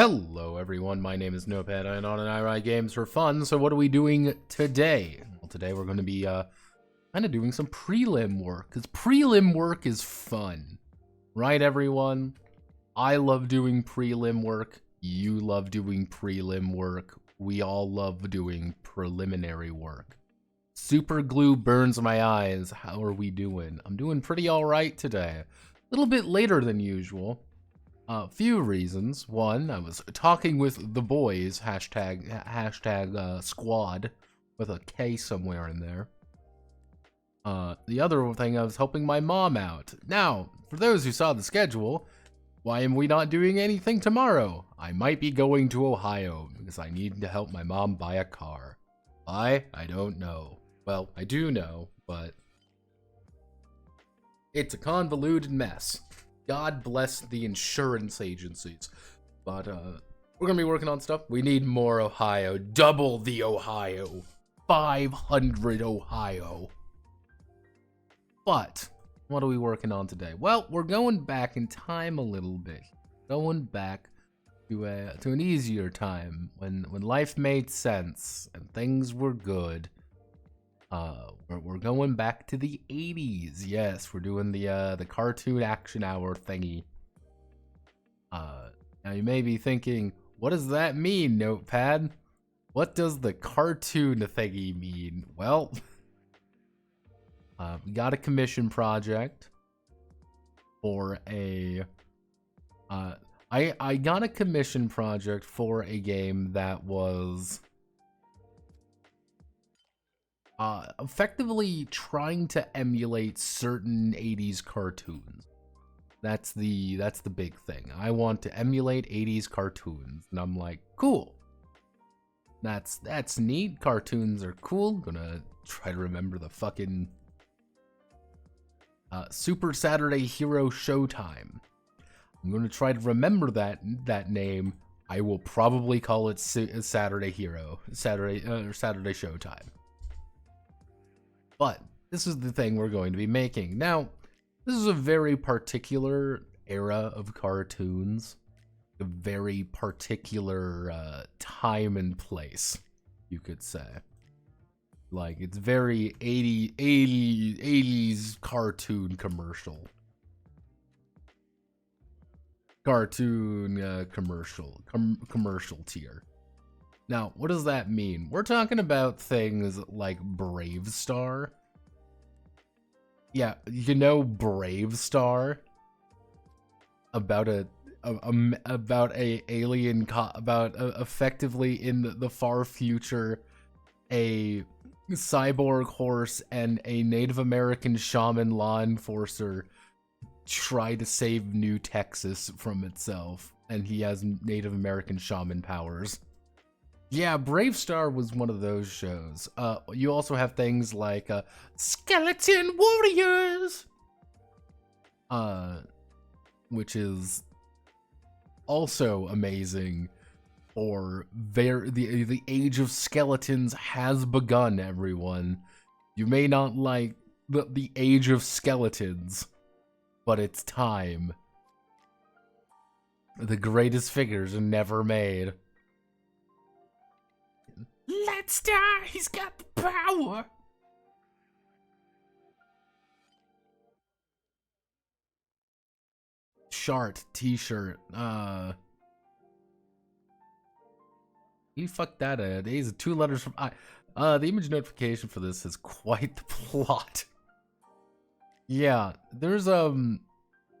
Hello everyone, my name is Notepad and on an I write games for fun. So what are we doing today? Well, today we're going to be kind of doing some prelim work, because prelim work is fun. Right everyone? I love doing prelim work, you love doing prelim work, we all love doing preliminary work. Super glue burns my eyes. How are we doing? I'm doing pretty alright today. A little bit later than usual. A few reasons. One, I was talking with the boys, hashtag squad, with a K somewhere in there. The other thing, I was helping my mom out. Now, for those who saw the schedule, why am we not doing anything tomorrow? I might be going to Ohio, because I need to help my mom buy a car. Why? I don't know. Well, I do know, but it's a convoluted mess. God bless the insurance agencies. But, we're gonna be working on stuff. We need more Ohio. Double the Ohio. 500 Ohio. But, what are we working on today? Well, we're going back in time a little bit. Going back to an easier time when life made sense and things were good. We're going back to the 80s. Yes, we're doing the cartoon action hour thingy. Now you may be thinking, what does that mean, Notepad? What does the cartoon thingy mean? Well, we got a commission project for a I got a commission project for a game that was effectively trying to emulate certain 80s cartoons. That's the big thing. I want to emulate 80s cartoons, and I'm like, cool. That's neat. Cartoons are cool. Gonna try to remember the fucking Super Saturday Hero Showtime. I'm gonna try to remember that name. I will probably call it Saturday Showtime. But this is the thing we're going to be making. Now, this is a very particular era of cartoons. A very particular time and place, you could say. Like, it's very 80s cartoon commercial. Commercial tier. Now, what does that mean? We're talking about things like Brave Star. Yeah, you know Brave Star? About effectively in the far future, a cyborg horse and a Native American shaman law enforcer try to save New Texas from itself, and he has Native American shaman powers. Yeah, Brave Star was one of those shows. You also have things like Skeleton Warriors, which is also amazing. Or the age of skeletons has begun, everyone. You may not like the age of skeletons, but it's time. The greatest figures are never made. Let's die! He's got the power! Shart t-shirt. You fucked that out. These are 2 letters from I. The image notification for this is quite the plot. Yeah, there's oh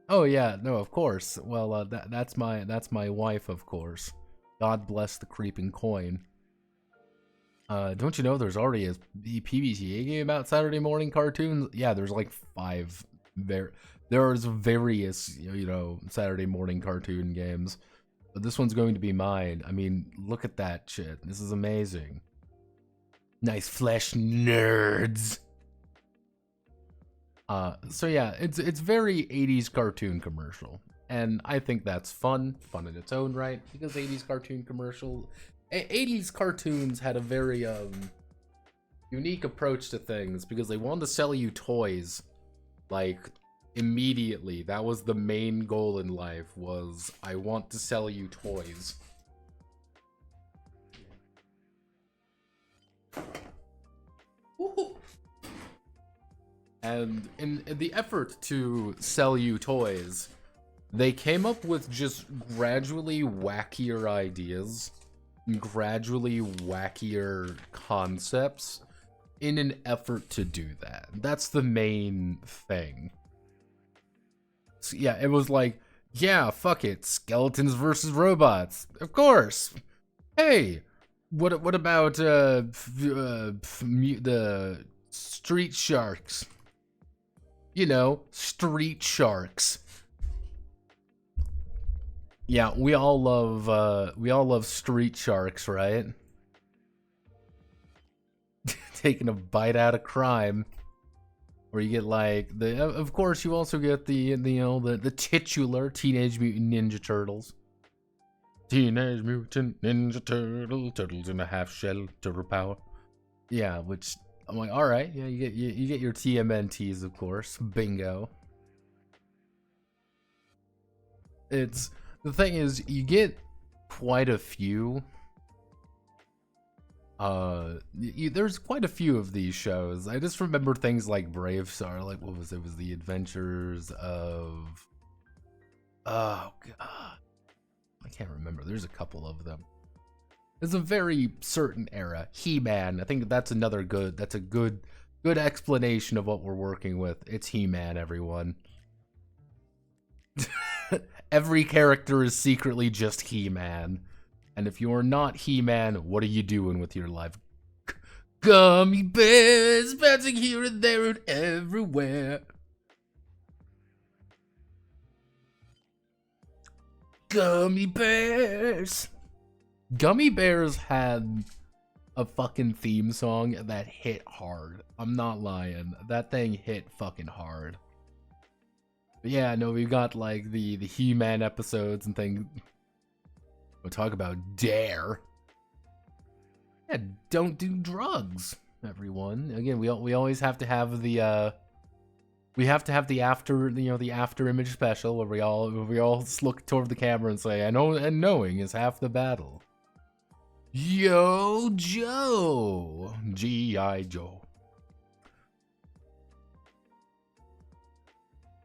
yeah, no, of course. Well, that's my wife, of course. God bless the creeping coin. Don't you know there's already a PBTA game about Saturday morning cartoons? Yeah, there's like 5. There's various, you know, Saturday morning cartoon games. But this one's going to be mine. I mean, look at that shit. This is amazing. Nice flesh, nerds. So yeah, it's very 80s cartoon commercial. And I think that's fun in its own right, because 80s cartoon commercial... 80s cartoons had a very unique approach to things, because they wanted to sell you toys, like, immediately. That was the main goal in life, was I want to sell you toys. And in the effort to sell you toys, they came up with just gradually wackier ideas, gradually wackier concepts in an effort to do that. That's the main thing. So, yeah, it was like, yeah, fuck it, skeletons versus robots, of course. Hey, what about the street sharks? You know, street sharks. Yeah, we all love street sharks, right? Taking a bite out of crime. Where you get like of course you also get the titular Teenage Mutant Ninja Turtles. Teenage Mutant Ninja Turtles in a half shell, turtle power. Yeah, which I'm like, all right, yeah, you get your TMNTs, of course, bingo. It's the thing is you get quite a few. There's quite a few of these shows. I just remember things like Brave Star, like what was it? Was the Adventures of? Oh god, I can't remember. There's a couple of them. It's a very certain era. He-Man. I think that's another good. That's a good explanation of what we're working with. It's He-Man, everyone. Every character is secretly just He-Man. And if you're not He-Man, what are you doing with your life? Gummy bears bouncing here and there and everywhere. Gummy bears. Gummy Bears had a fucking theme song that hit hard. I'm not lying. That thing hit fucking hard. But yeah, no, we got like the He-Man episodes and things. We'll talk about Dare. Yeah, don't do drugs, everyone. Again, we always have to have the after, the after image special where we all look toward the camera and say, "I know," and knowing is half the battle. Yo, Joe, G.I. Joe.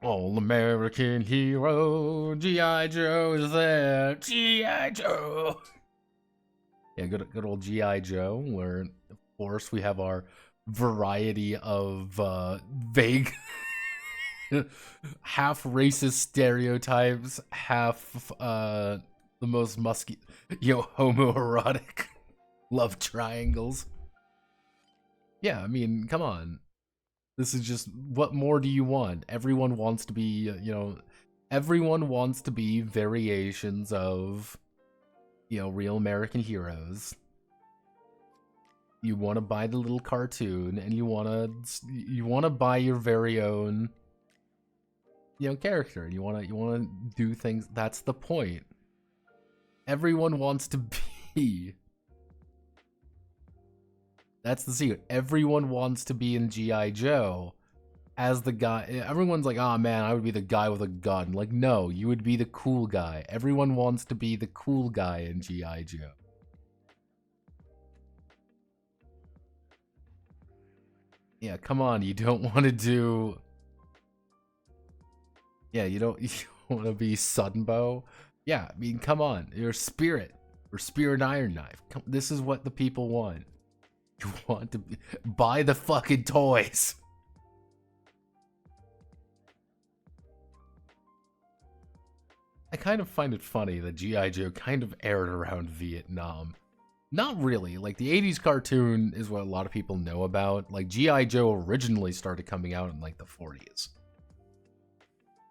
All-American hero, G.I. Joe is there, G.I. Joe. Yeah, good old G.I. Joe, where, of course, we have our variety of vague, half racist stereotypes, half the most homoerotic love triangles. Yeah, I mean, come on. This is just, what more do you want? Everyone wants to be, everyone wants to be variations of, real American heroes. You want to buy the little cartoon, and you want to buy your very own, character. You want to do things. That's the point. Everyone wants to be. That's the secret. Everyone wants to be in G.I. Joe as the guy. Everyone's like, oh man, I would be the guy with a gun. Like, no, you would be the cool guy. Everyone wants to be the cool guy in G.I. Joe. Yeah, come on. You don't want to do. Yeah, you don't want to be Sunbow. Yeah, I mean, come on. You're Spirit or Spirit Iron Knife. This is what the people want. You want to buy the fucking toys. I kind of find it funny that G.I. Joe kind of aired around Vietnam. Not really. Like, the 80s cartoon is what a lot of people know about. Like, G.I. Joe originally started coming out in, like, the 40s.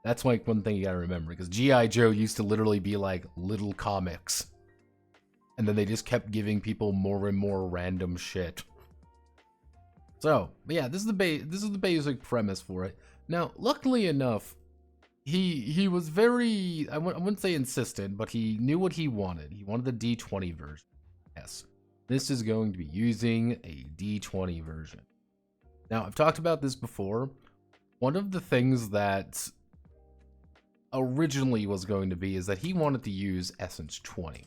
That's, like, one thing you gotta remember. Because G.I. Joe used to literally be, like, little comics. And then they just kept giving people more and more random shit. So, yeah, this is the basic premise for it. Now, luckily enough, he was very, I wouldn't say insistent, but he knew what he wanted. He wanted the D20 version. Yes, this is going to be using a D20 version. Now, I've talked about this before. One of the things that originally was going to be is that he wanted to use Essence 20.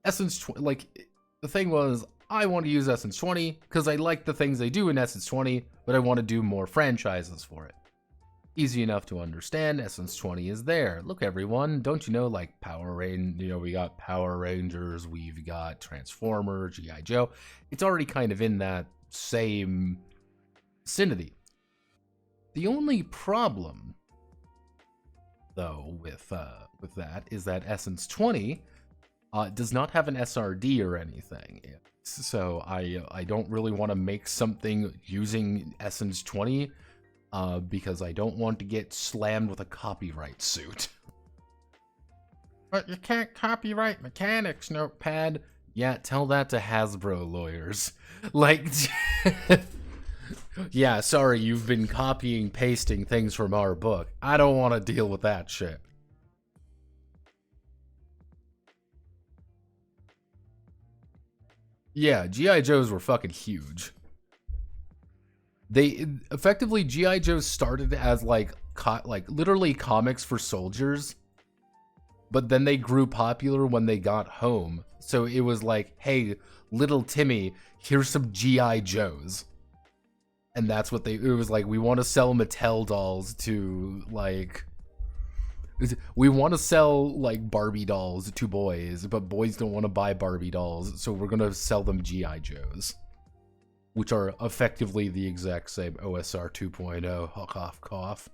Essence 20, like, the thing was, I want to use Essence 20 because I like the things they do in Essence 20, but I want to do more franchises for it. Easy enough to understand. Essence 20 is there. Look, everyone, don't you know, like Power Rangers, you know, we got Power Rangers, we've got Transformers, G.I. Joe. It's already kind of in that same vicinity. The only problem, though, with that is that Essence 20 does not have an SRD or anything. So I don't really want to make something using Essence 20 because I don't want to get slammed with a copyright suit. But you can't copyright mechanics, Notepad. Yeah, tell that to Hasbro lawyers. Like, yeah, sorry, you've been copying, pasting things from our book. I don't want to deal with that shit. Yeah, G.I. Joes were fucking huge. They effectively, G.I. Joe started as like literally comics for soldiers, but then they grew popular when they got home. So it was like, hey, little Timmy, here's some G.I. Joes. And that's what it was like, we want to sell Mattel dolls to, like, we want to sell, like, Barbie dolls to boys, but boys don't want to buy Barbie dolls, so we're going to sell them G.I. Joes. Which are effectively the exact same OSR 2.0, cough, cough.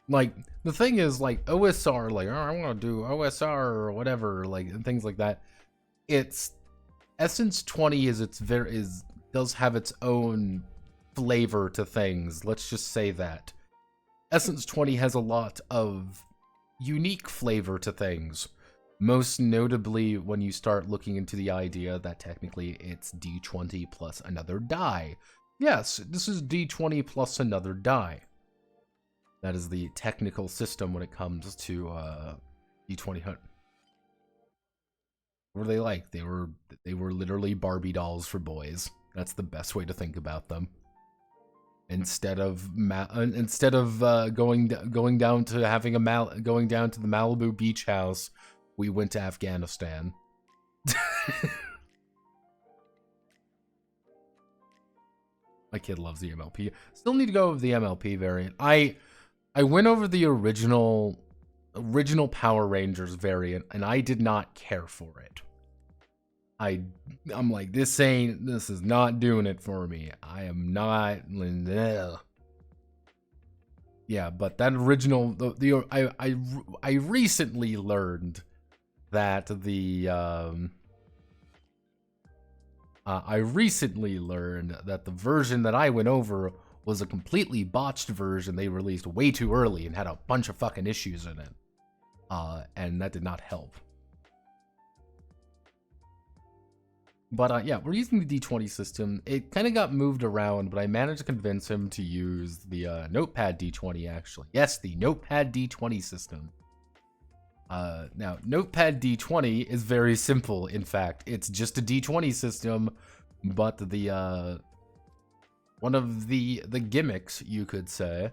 Like, the thing is, like, OSR, like, oh, I want to do OSR or whatever, like, and things like that. It's, Essence 20 does have its own flavor to things, let's just say that. Essence 20 has a lot of unique flavor to things. Most notably when you start looking into the idea that technically it's D20 plus another die. Yes, this is D20 plus another die. That is the technical system when it comes to D20. What were they like? They were literally Barbie dolls for boys. That's the best way to think about them. Instead of going down to the Malibu beach house, we went to Afghanistan. My kid loves the MLP. Still need to go over the MLP variant. I went over the original Power Rangers variant, and I did not care for it. I'm like, this is not doing it for me. I am not. Ugh. Yeah, but that original, I recently learned that the version that I went over was a completely botched version they released way too early and had a bunch of fucking issues in it. And that did not help. But yeah, we're using the D20 system. It kind of got moved around, but I managed to convince him to use the Notepad D20, actually. Yes, the Notepad D20 system. Now, Notepad D20 is very simple, in fact. It's just a D20 system, but the one of the gimmicks, you could say,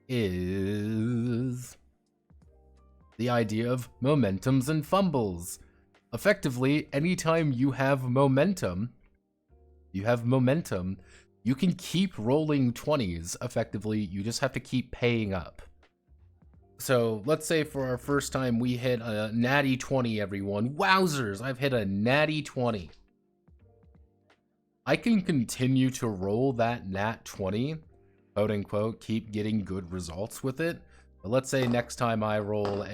is the idea of momentums and fumbles. Effectively, anytime you have momentum, you can keep rolling 20s. Effectively, you just have to keep paying up. So let's say for our first time we hit a natty 20, everyone. Wowzers, I've hit a natty 20. I can continue to roll that nat 20, quote unquote, keep getting good results with it. But let's say next time I roll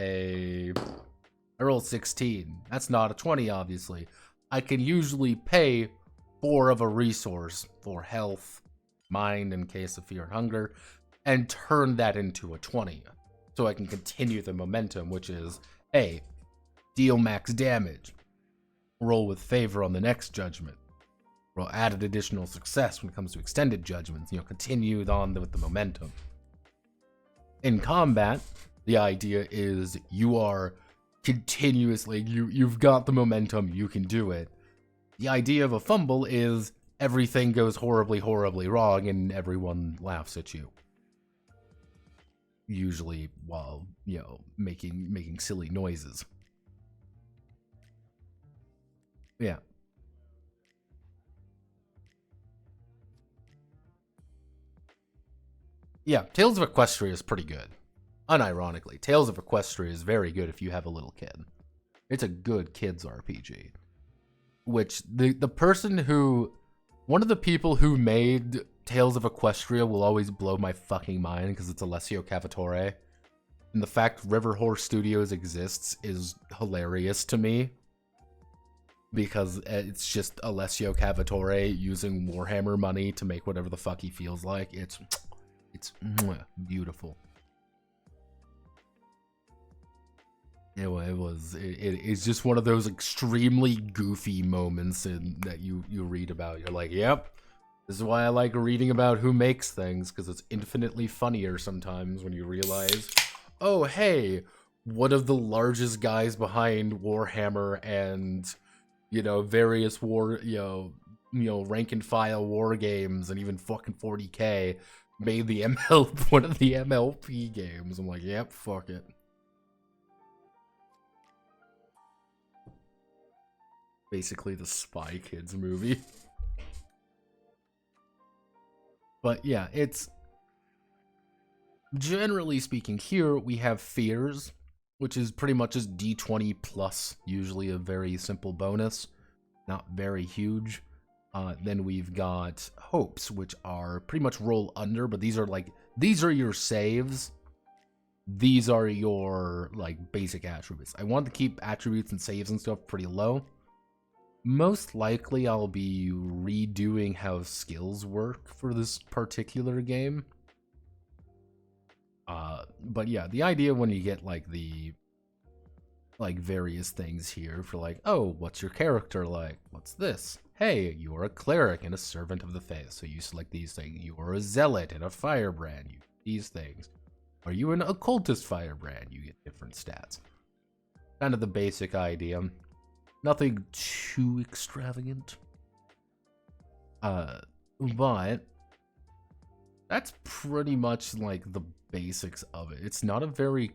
16. That's not a 20, obviously. I can usually pay 4 of a resource for health, mind in case of fear and hunger, and turn that into a 20. So I can continue the momentum, which is, hey, deal max damage, roll with favor on the next judgment, roll added additional success when it comes to extended judgments, continue on with the momentum. In combat, the idea is you are continuously, you've got the momentum, you can do it. The idea of a fumble is everything goes horribly, horribly wrong and everyone laughs at you. Usually while, making silly noises. Yeah. Yeah, Tales of Equestria is pretty good. Unironically, Tales of Equestria is very good if you have a little kid. It's a good kids RPG. Which the person who, one of the people who made Tales of Equestria will always blow my fucking mind because it's Alessio Cavatore. And the fact River Horse Studios exists is hilarious to me. Because it's just Alessio Cavatore using Warhammer money to make whatever the fuck he feels like. It's beautiful. It's just one of those extremely goofy moments that you read about. You're like, yep, this is why I like reading about who makes things, because it's infinitely funnier sometimes when you realize, oh, hey, one of the largest guys behind Warhammer and, you know, various war, you know, rank and file war games and even fucking 40K made the one of the MLP games. I'm like, yep, fuck it. Basically the Spy Kids movie. But yeah, it's, generally speaking, here we have Fears, which is pretty much just D20 plus, usually a very simple bonus, not very huge. Then we've got Hopes, which are pretty much roll under, but these are your saves. These are your, like, basic attributes. I want to keep attributes and saves and stuff pretty low. Most likely I'll be redoing how skills work for this particular game. But yeah, the idea when you get like the various things here for like, oh, what's your character like? What's this? Hey, you are a cleric and a servant of the faith, so you select these things. You are a zealot and a firebrand, you get these things. Are you an occultist firebrand? You get different stats. Kind of the basic idea. Nothing too extravagant. But that's pretty much like the basics of it. It's not a very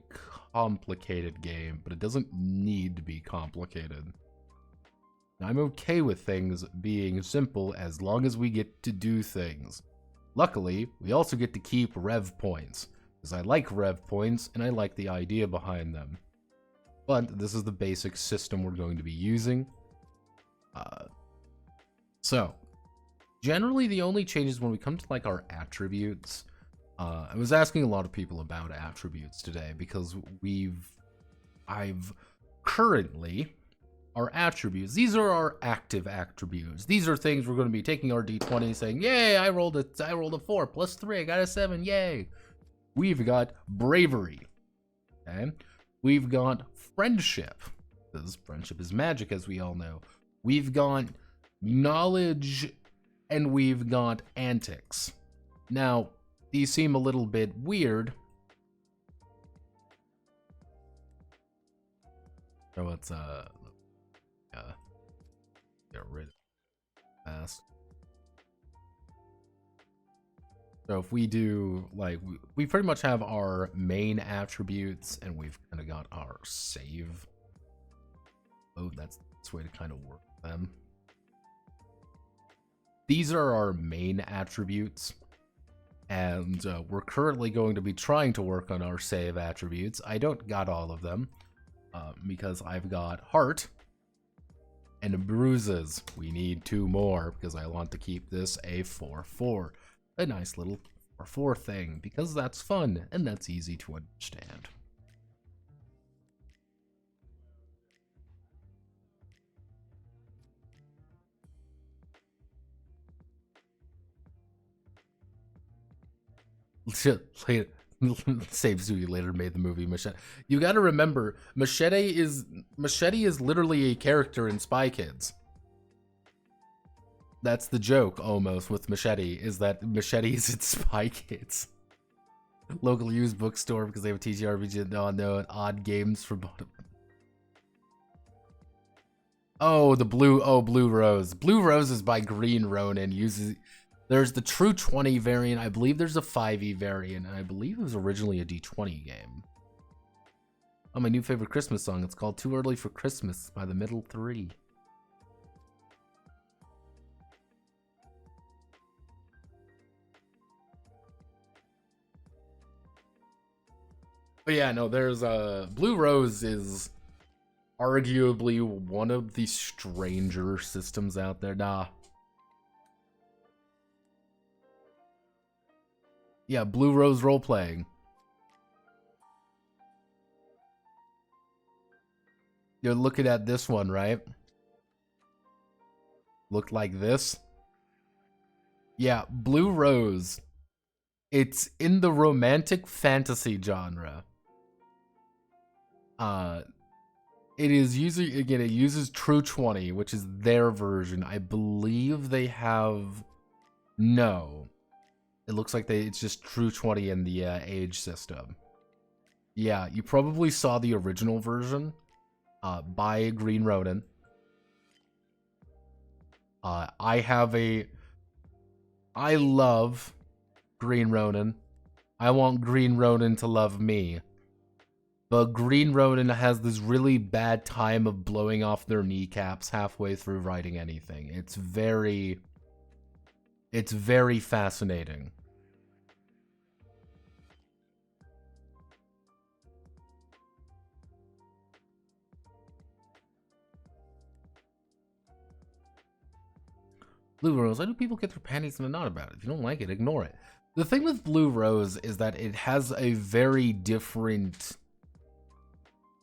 complicated game, but it doesn't need to be complicated. I'm okay with things being simple as long as we get to do things. Luckily, we also get to keep rev points, because I like rev points and I like the idea behind them. But this is the basic system we're going to be using. So, generally the only changes when we come to like our attributes, I was asking a lot of people about attributes today because I've currently, our attributes, these are our active attributes. These are things we're going to be taking our D20 saying, yay, I rolled a 4 plus 3, I got a 7, yay. We've got bravery, okay? We've got friendship, because friendship is magic, as we all know. We've got knowledge, and we've got antics. Now, these seem a little bit weird. So let's, get rid of it fast. So if we do, like, we pretty much have our main attributes, and we've kind of got our save. Oh, that's the way to kind of work them. These are our main attributes, and we're currently going to be trying to work on our save attributes. I don't got all of them, because I've got heart and bruises. We need 2 more, because I want to keep this a 4-4. A nice little 4-4 thing, because that's fun, and that's easy to understand. Save Zooey later made the movie Machete. You gotta remember, Machete is literally a character in Spy Kids. That's the joke, almost, with Machete, is that Machete is in Spy Kids. Local used bookstore, because they have a TTRPG, no, odd games for bottom. Oh, Blue Rose. Blue Rose is by Green Ronin, there's the True 20 variant, I believe there's a 5e variant, and I believe it was originally a D20 game. Oh, my new favorite Christmas song, it's called Too Early for Christmas by the Middle 3. But yeah, no, there's Blue Rose is arguably one of the stranger systems out there. Nah. Yeah, Blue Rose role-playing. You're looking at this one, right? Looked like this. Yeah, Blue Rose. It's in the romantic fantasy genre. It is using, again, it uses True 20, which is their version. I believe they have, no. It looks like it's just True 20 in the age system. Yeah, you probably saw the original version by Green Ronin. I love Green Ronin. I want Green Ronin to love me. But Green Ronin has this really bad time of blowing off their kneecaps halfway through writing anything. It's very fascinating. Blue Rose, why do people get their panties in a knot about it? If you don't like it, ignore it. The thing with Blue Rose is that it has a very different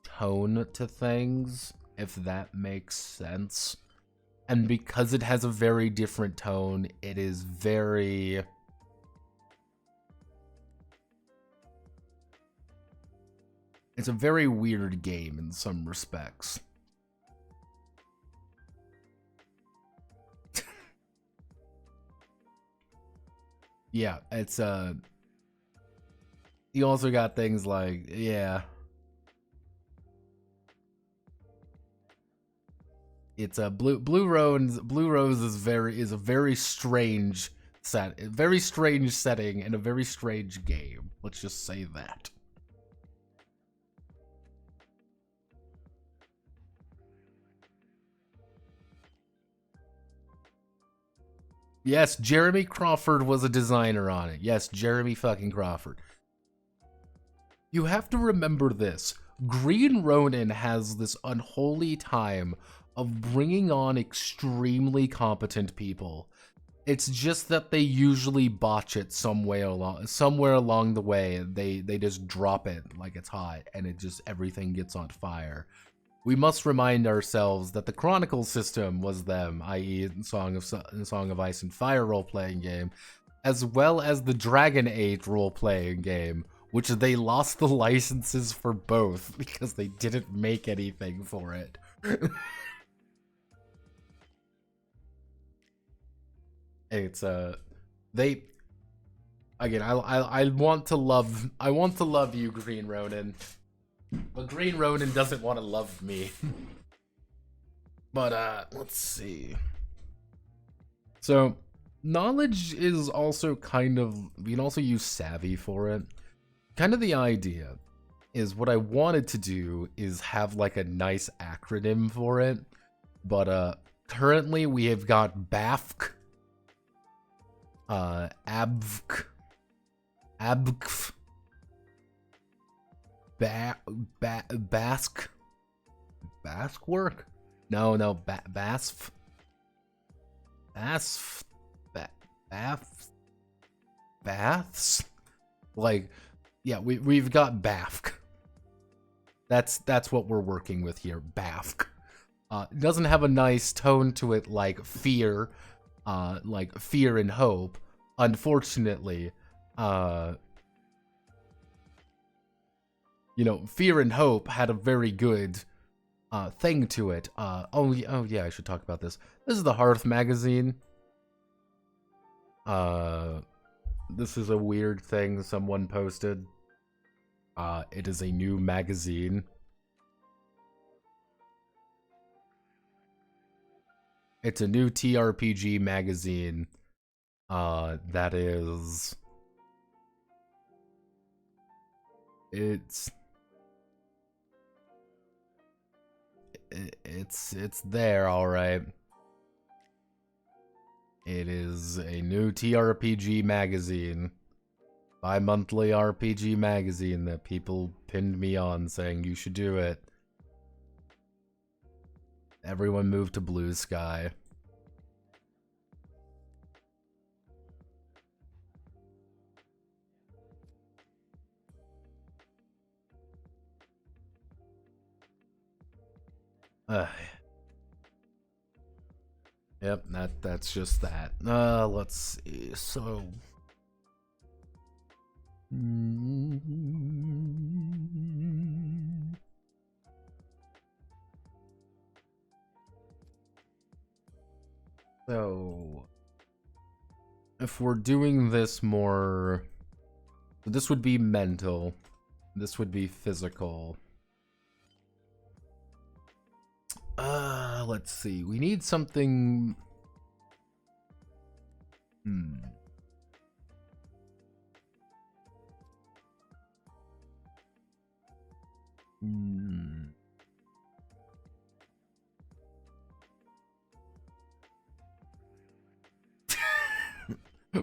tone to things, if that makes sense. And because it has a very different tone, it is very... It's a very weird game in some respects. Yeah, it's you also got things like, yeah. It's a Blue Rose is a very strange setting and a very strange game. Let's just say that. Yes, Jeremy Crawford was a designer on it. Yes, Jeremy fucking Crawford. You have to remember this. Green Ronin has this unholy time of bringing on extremely competent people. It's just that they usually botch it somewhere along the way. They just drop it like it's hot, and everything gets on fire. We must remind ourselves that the Chronicle system was them, i.e. Song of Ice and Fire role-playing game, as well as the Dragon Age role-playing game, which they lost the licenses for both because they didn't make anything for it. It's they again, I want to love you, Green Ronin. But Green Ronin doesn't want to love me. But let's see. So knowledge is also kind of, we can also use savvy for it. Kind of the idea is, what I wanted to do is have like a nice acronym for it. But currently we have got BAFC, ABVC, ABKF, Basque work? No, BASF, baths. Like, yeah, we've got BAFC. That's what we're working with here, BAFC. It doesn't have a nice tone to it like fear and hope. Unfortunately, Fear and Hope had a very good thing to it. Oh yeah, I should talk about this. This is the Hearth magazine. This is a weird thing someone posted. It is a new magazine. It's a new TRPG magazine. That is... It's there, alright. It is a new TRPG magazine. bi-monthly RPG magazine that people pinned me on saying you should do it. Everyone moved to Blue Sky. Yep, that's just that. Let's see. So if we're doing this more, this would be mental. This would be physical. Let's see. We need something.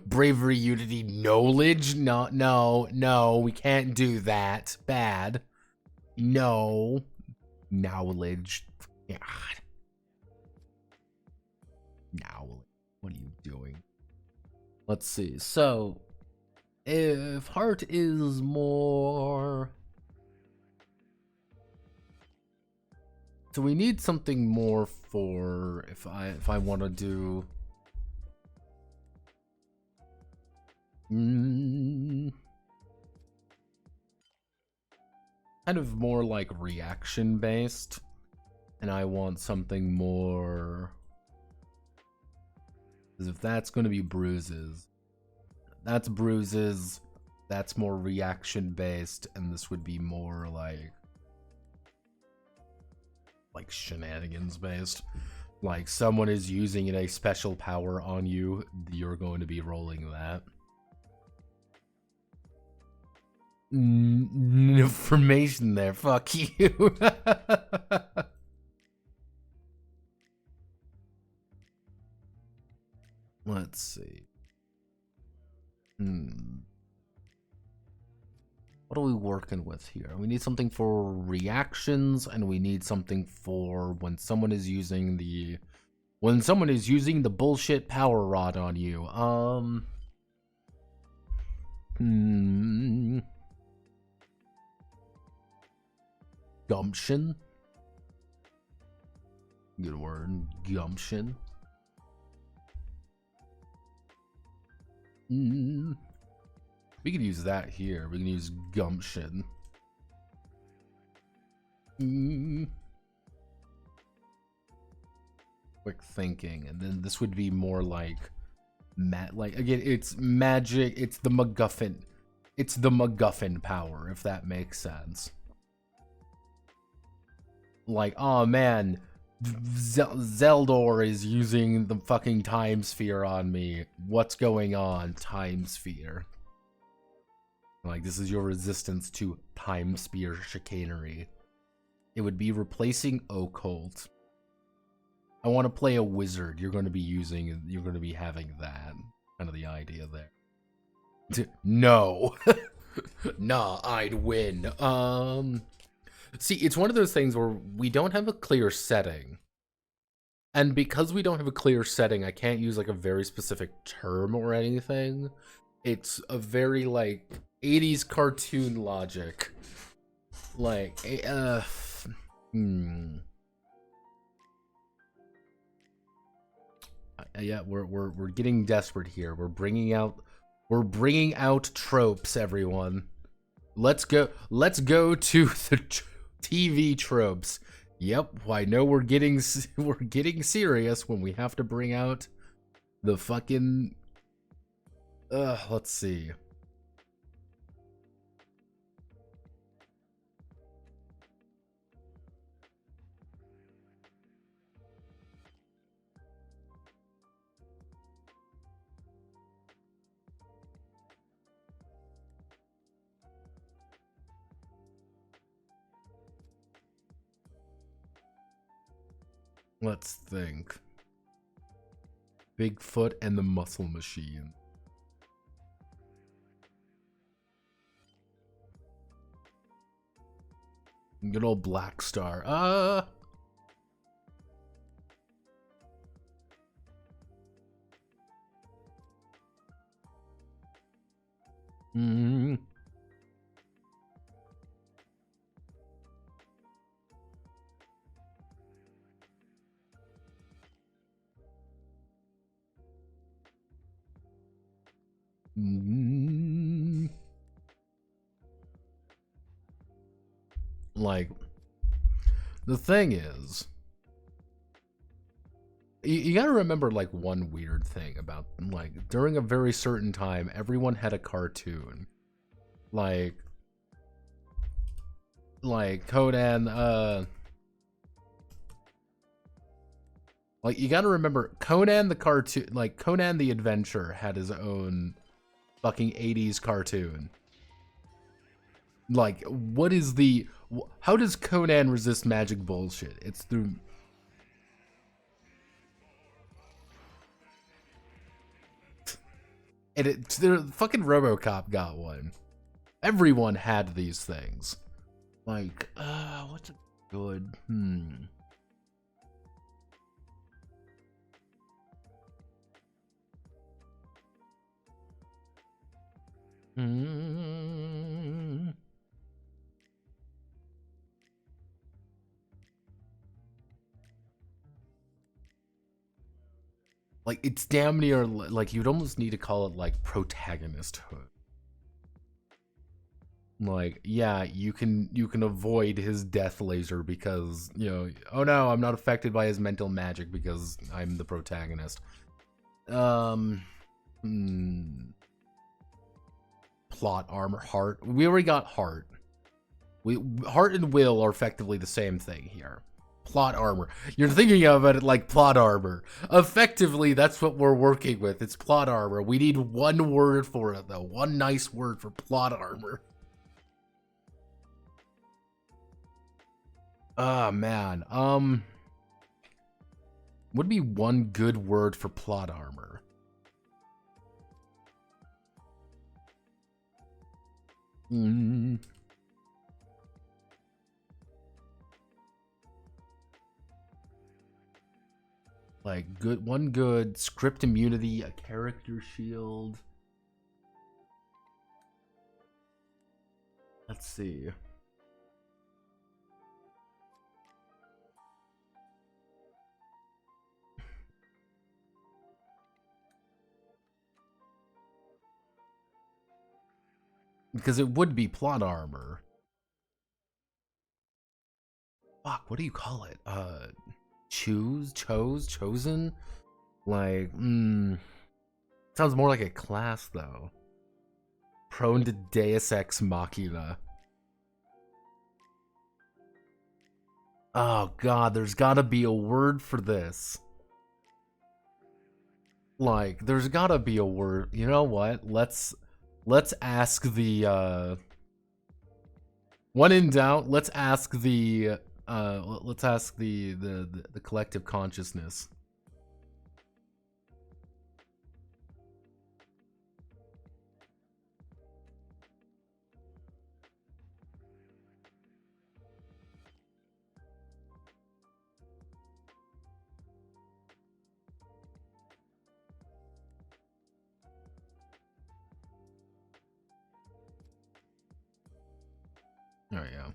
Bravery, unity, knowledge? No, we can't do that. Bad. No. Knowledge. God. Knowledge. What are you doing? Let's see. So, if heart is more... So we need something more for if I want to do kind of more like reaction based, and I want something more, because if that's going to be bruises, that's bruises, that's more reaction based, and this would be more like shenanigans based. Like someone is using a special power on you, you're going to be rolling that. Information there, fuck you. Let's see. What are we working with here? We need something for reactions, and we need something for when someone is using the bullshit power rod on you. Gumption. Good word. Gumption. We could use that here. We can use gumption. Quick thinking, and then this would be more like again, it's magic. It's the MacGuffin. It's the MacGuffin power, if that makes sense. Like, oh man, Zeldor is using the fucking time sphere on me. What's going on? Time sphere. Like, this is your resistance to time sphere chicanery. It would be replacing occult. I want to play a wizard. You're going to be having that. Kind of the idea there. No. Nah, I'd win. See, it's one of those things where we don't have a clear setting. And because we don't have a clear setting, I can't use like a very specific term or anything. It's a very like 80s cartoon logic. Like, yeah, we're getting desperate here. We're bringing out tropes, everyone. Let's go to the TV tropes. Yep, I know we're getting serious when we have to bring out the fucking let's see. Let's think. Bigfoot and the Muscle Machine. Good old Black Star. Mm. Mm. Like, the thing is, you gotta remember, like, one weird thing about, like, during a very certain time, everyone had a cartoon. Like Conan, like, you gotta remember, Conan the cartoon, like, Conan the Adventure had his own fucking 80s cartoon. Like, what is the... How does Conan resist magic bullshit? It's through... And fucking RoboCop got one. Everyone had these things. Like, what's a good... Like, it's damn near, like, you'd almost need to call it, like, protagonisthood. Like, yeah, you can avoid his death laser because, you know, oh no, I'm not affected by his mental magic because I'm the protagonist. Plot armor, heart. We already got heart. Heart and will are effectively the same thing here. Plot armor. You're thinking of it like plot armor. Effectively, that's what we're working with. It's plot armor. We need one word for it, though. One nice word for plot armor. Ah, man. Would be one good word for plot armor. Like, one good script immunity, a character shield. Let's see. Because it would be plot armor. Fuck, what do you call it? Chosen? Like, sounds more like a class, though. Prone to Deus Ex Machina. Oh god, there's gotta be a word for this. Like, there's gotta be a word. You know what? Let's ask the, when in doubt, let's ask the, the collective consciousness. Oh, yeah.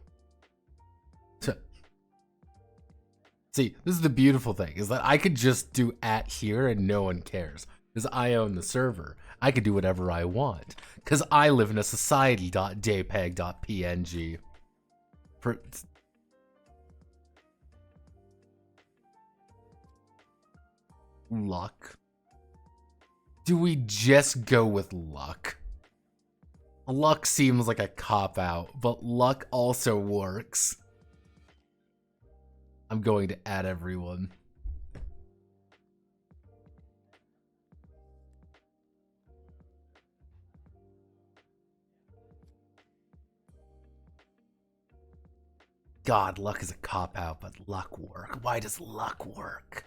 See, this is the beautiful thing, is that I could just do @ here and no one cares. Because I own the server. I could do whatever I want. Because I live in a society.jpeg.png. Luck. Do we just go with luck? Luck seems like a cop-out, but luck also works. I'm going to add everyone. God, luck is a cop-out, but luck work. Why does luck work?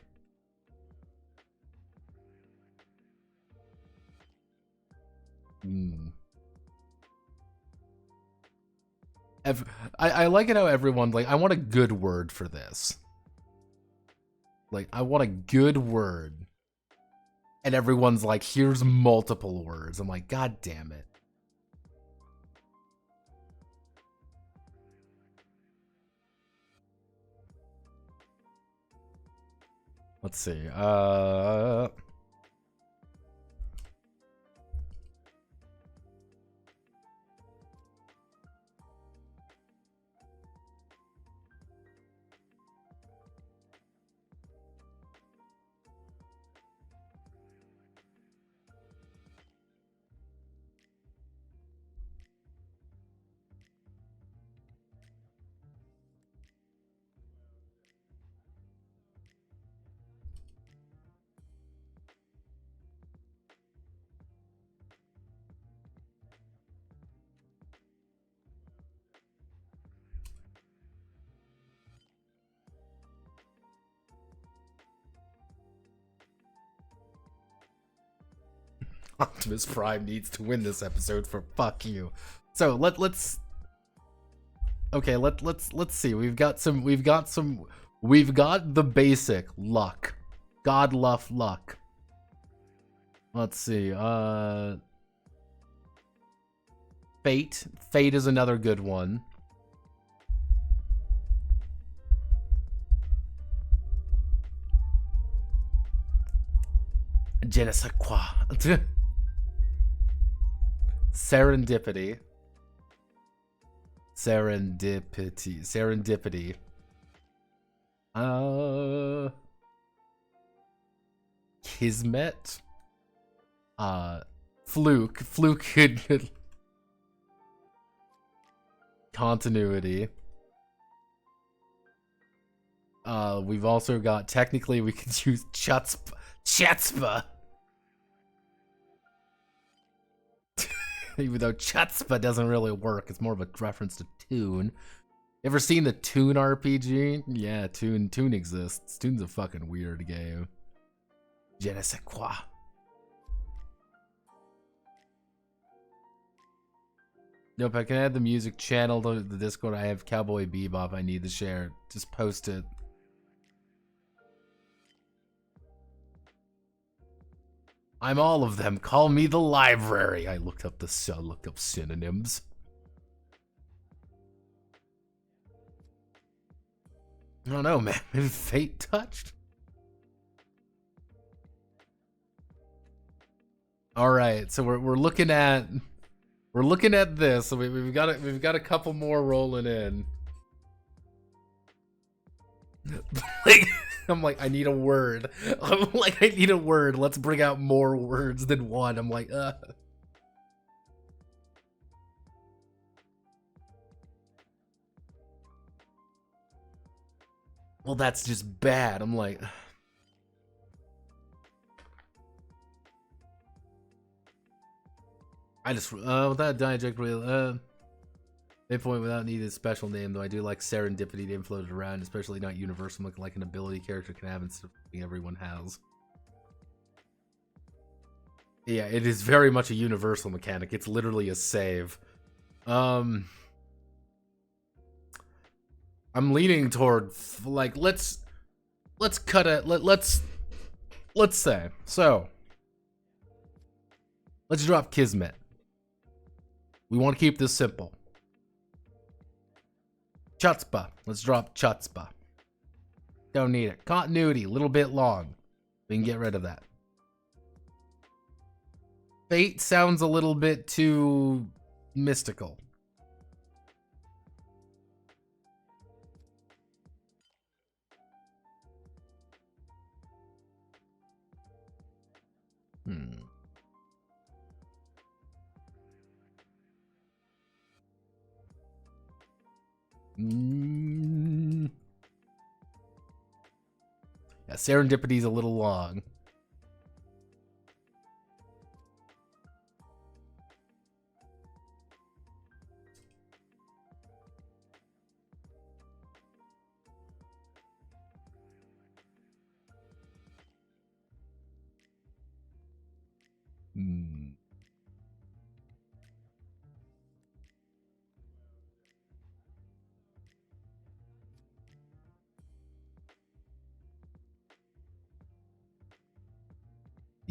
I like it how everyone, like, I want a good word for this. Like, I want a good word. And everyone's like, here's multiple words. I'm like, God damn it. Let's see. Optimus Prime needs to win this episode for fuck you. So let's okay, let's see. We've got the basic luck. God love luck. Let's see. Fate. Fate is another good one. Je ne sais quoi. Serendipity. Serendipity. Kismet. Fluke. Fluke could. Continuity. We've also got, technically we could use Chutzpah. Even though Chutzpah doesn't really work, it's more of a reference to Toon. Ever seen the Toon RPG? Yeah, Toon exists. Toon's a fucking weird game. Je ne sais quoi. Nope, I can add the music channel to the Discord. I have Cowboy Bebop I need to share. Just post it. I'm all of them. Call me the library. I looked up synonyms. I don't know, man. Maybe fate touched. All right, so we're looking at this. So we've got a couple more rolling in. I'm like, I need a word. I'm like, I need a word. Let's bring out more words than one. I'm like, well, that's just bad. I'm like, I just without diajet real pinpoint without needing a special name, though I do like serendipity to floated around, especially not universal like an ability character can have instead of everyone has. Yeah, it is very much a universal mechanic. It's literally a save. I'm leaning toward like let's cut it. Let's say so. Let's drop Kismet. We want to keep this simple. Chutzpah. Let's drop Chutzpah. Don't need it. Continuity, a little bit long. We can get rid of that. Fate sounds a little bit too mystical. Yeah, serendipity's a little long.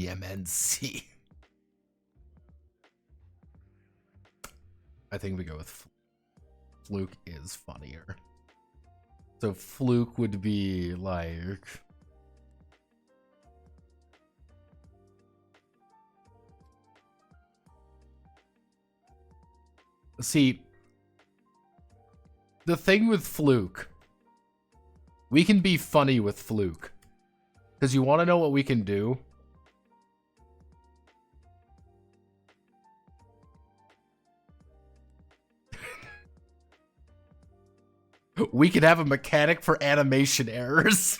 The MNC. I think we go with Fluke is funnier. So Fluke would be like... See, the thing with Fluke, we can be funny with Fluke. Because you want to know what we can do? We could have a mechanic for animation errors.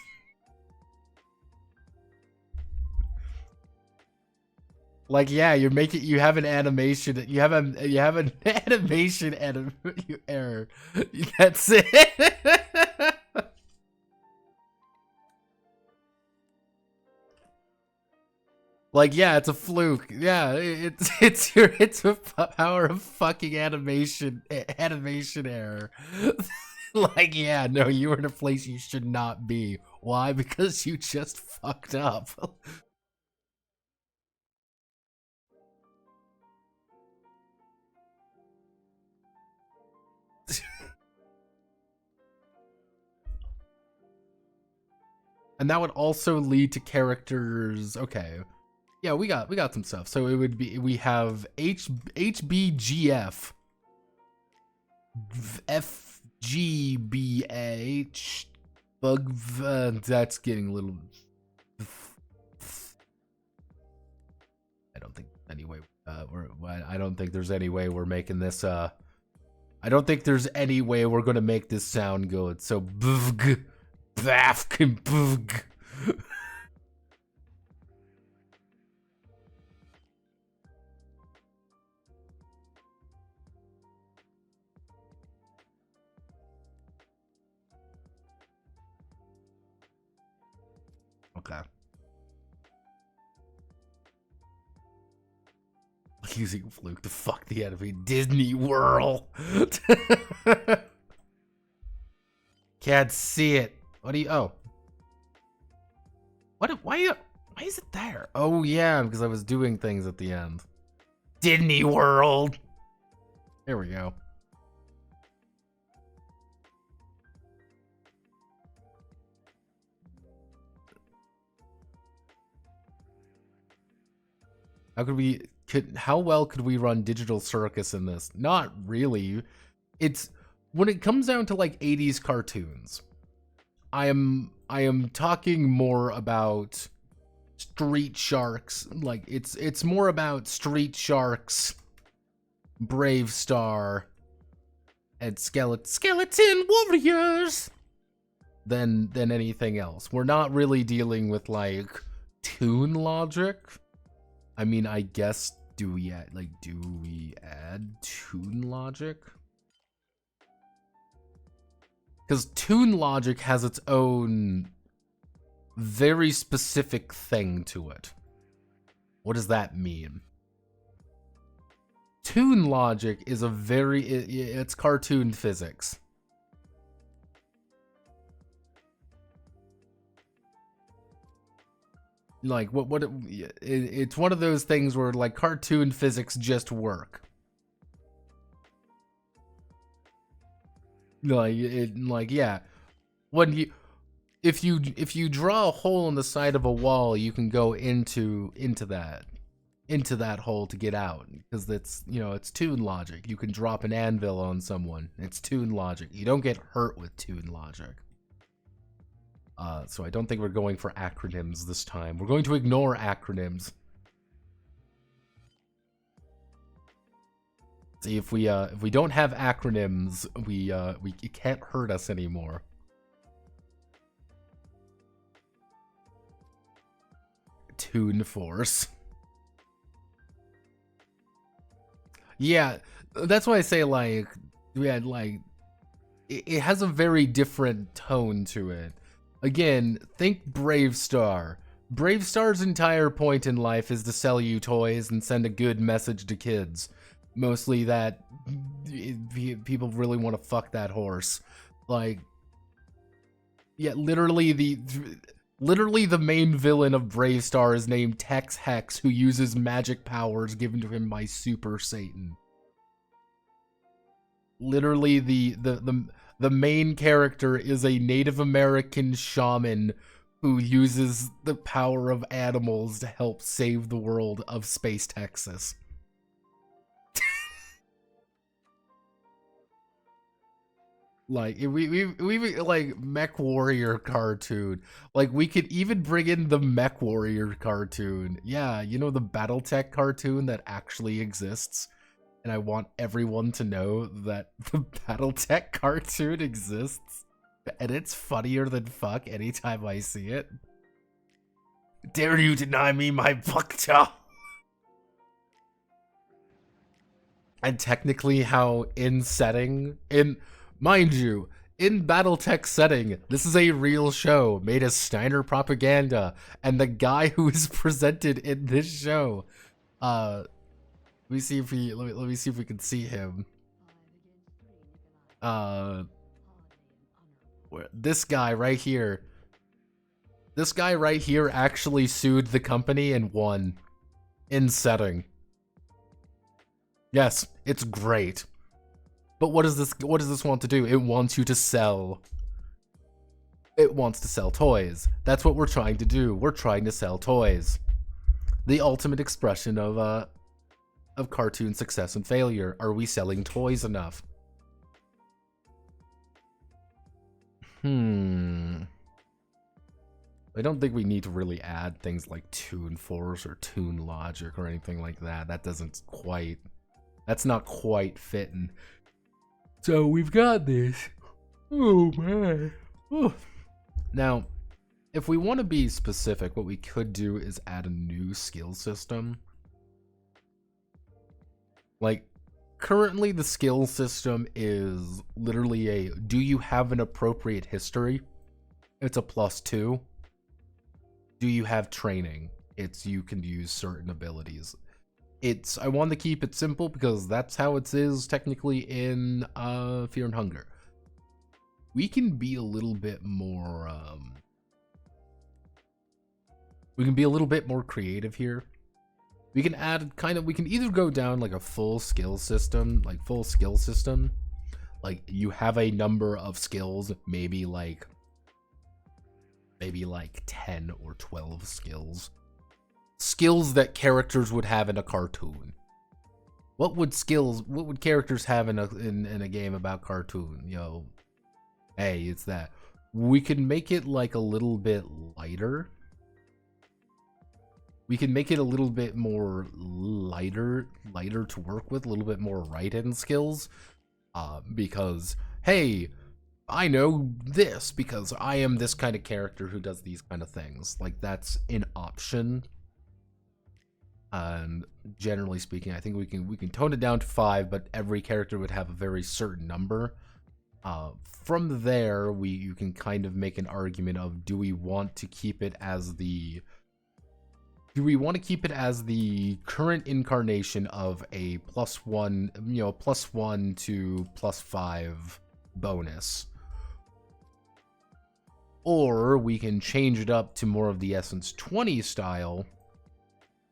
Like, yeah, you have an animation, you have an animation error. That's it. Like, yeah, it's a fluke. Yeah, it's a power of fucking animation error. Like, yeah, no, you were in a place you should not be. Why? Because you just fucked up. And that would also lead to characters. Okay. Yeah, we got some stuff. So it would be, we have HBGF, FGBH, bug. That's getting a little. I don't think anyway. I don't think there's any way we're making this. I don't think there's any way we're gonna make this sound good. So bvg, bafk, and bvg. Okay. Using Fluke to fuck the enemy. Disney World. Can't see it. What do you? Oh. What? Why is it there? Oh yeah, because I was doing things at the end. Disney World. There we go. How well could we run Digital Circus in this? Not really. It's when it comes down to like 80s cartoons. I am talking more about Street Sharks. Like it's more about Street Sharks, Brave Star, and Skeleton Warriors than anything else. We're not really dealing with like tune logic. I mean, I guess do we add tune logic? Because tune logic has its own very specific thing to it. What does that mean? Tune logic is it's cartoon physics. Like it's one of those things where like cartoon physics just work. Like yeah, if you draw a hole in the side of a wall, you can go into that hole to get out, because that's, it's tune logic. You can drop an anvil on someone. It's tune logic. You don't get hurt with tune logic. So I don't think we're going for acronyms this time. We're going to ignore acronyms. See, if we don't have acronyms, it can't hurt us anymore. Tune Force. Yeah, that's why I say like it has a very different tone to it. Again, think Brave Star. Brave Star's entire point in life is to sell you toys and send a good message to kids. Mostly that people really want to fuck that horse. Like, yeah, literally Literally, the main villain of Brave Star is named Tex Hex, who uses magic powers given to him by Super Satan. Literally, the main character is a Native American shaman who uses the power of animals to help save the world of Space Texas. Like, we like Mech Warrior cartoon. Like, we could even bring in the Mech Warrior cartoon. Yeah, you know, the Battletech cartoon that actually exists. And I want everyone to know that the Battletech cartoon exists. And it's funnier than fuck anytime I see it. Dare you deny me my bukta? And technically how in setting, mind you, in Battletech setting, this is a real show made as Steiner propaganda, and the guy who is presented in this show, let me see if we can see him. This guy right here. This guy right here actually sued the company and won in setting. Yes, it's great. But what does this want to do? It wants you to sell. It wants to sell toys. That's what we're trying to do. We're trying to sell toys. The ultimate expression of cartoon success and failure. Are we selling toys enough? I don't think we need to really add things like Toon Force or Toon Logic or anything like that. That's not quite fitting. So we've got this. Oh man. Oh. Now, if we want to be specific, what we could do is add a new skill system. Like, currently the skill system is literally a, do you have an appropriate history? It's a +2. Do you have training? It's, you can use certain abilities. I want to keep it simple because that's how it is technically in Fear and Hunger. We can be a little bit more creative here. We can add we can either go down like a full skill system, like you have a number of skills, maybe like 10 or 12 skills. Skills that characters would have in a cartoon. What would characters have in a game about cartoon? You know, hey, it's that. We can make it like a little bit lighter. We can make it a little bit more lighter to work with, a little bit more write-in skills. Because, hey, I know this because I am this kind of character who does these kind of things. Like, that's an option. And generally speaking, I think we can tone it down to 5, but every character would have a very certain number. From there, you can kind of make an argument of, do we want to keep it as the current incarnation of a +1 to +5 bonus? Or we can change it up to more of the Essence 20 style.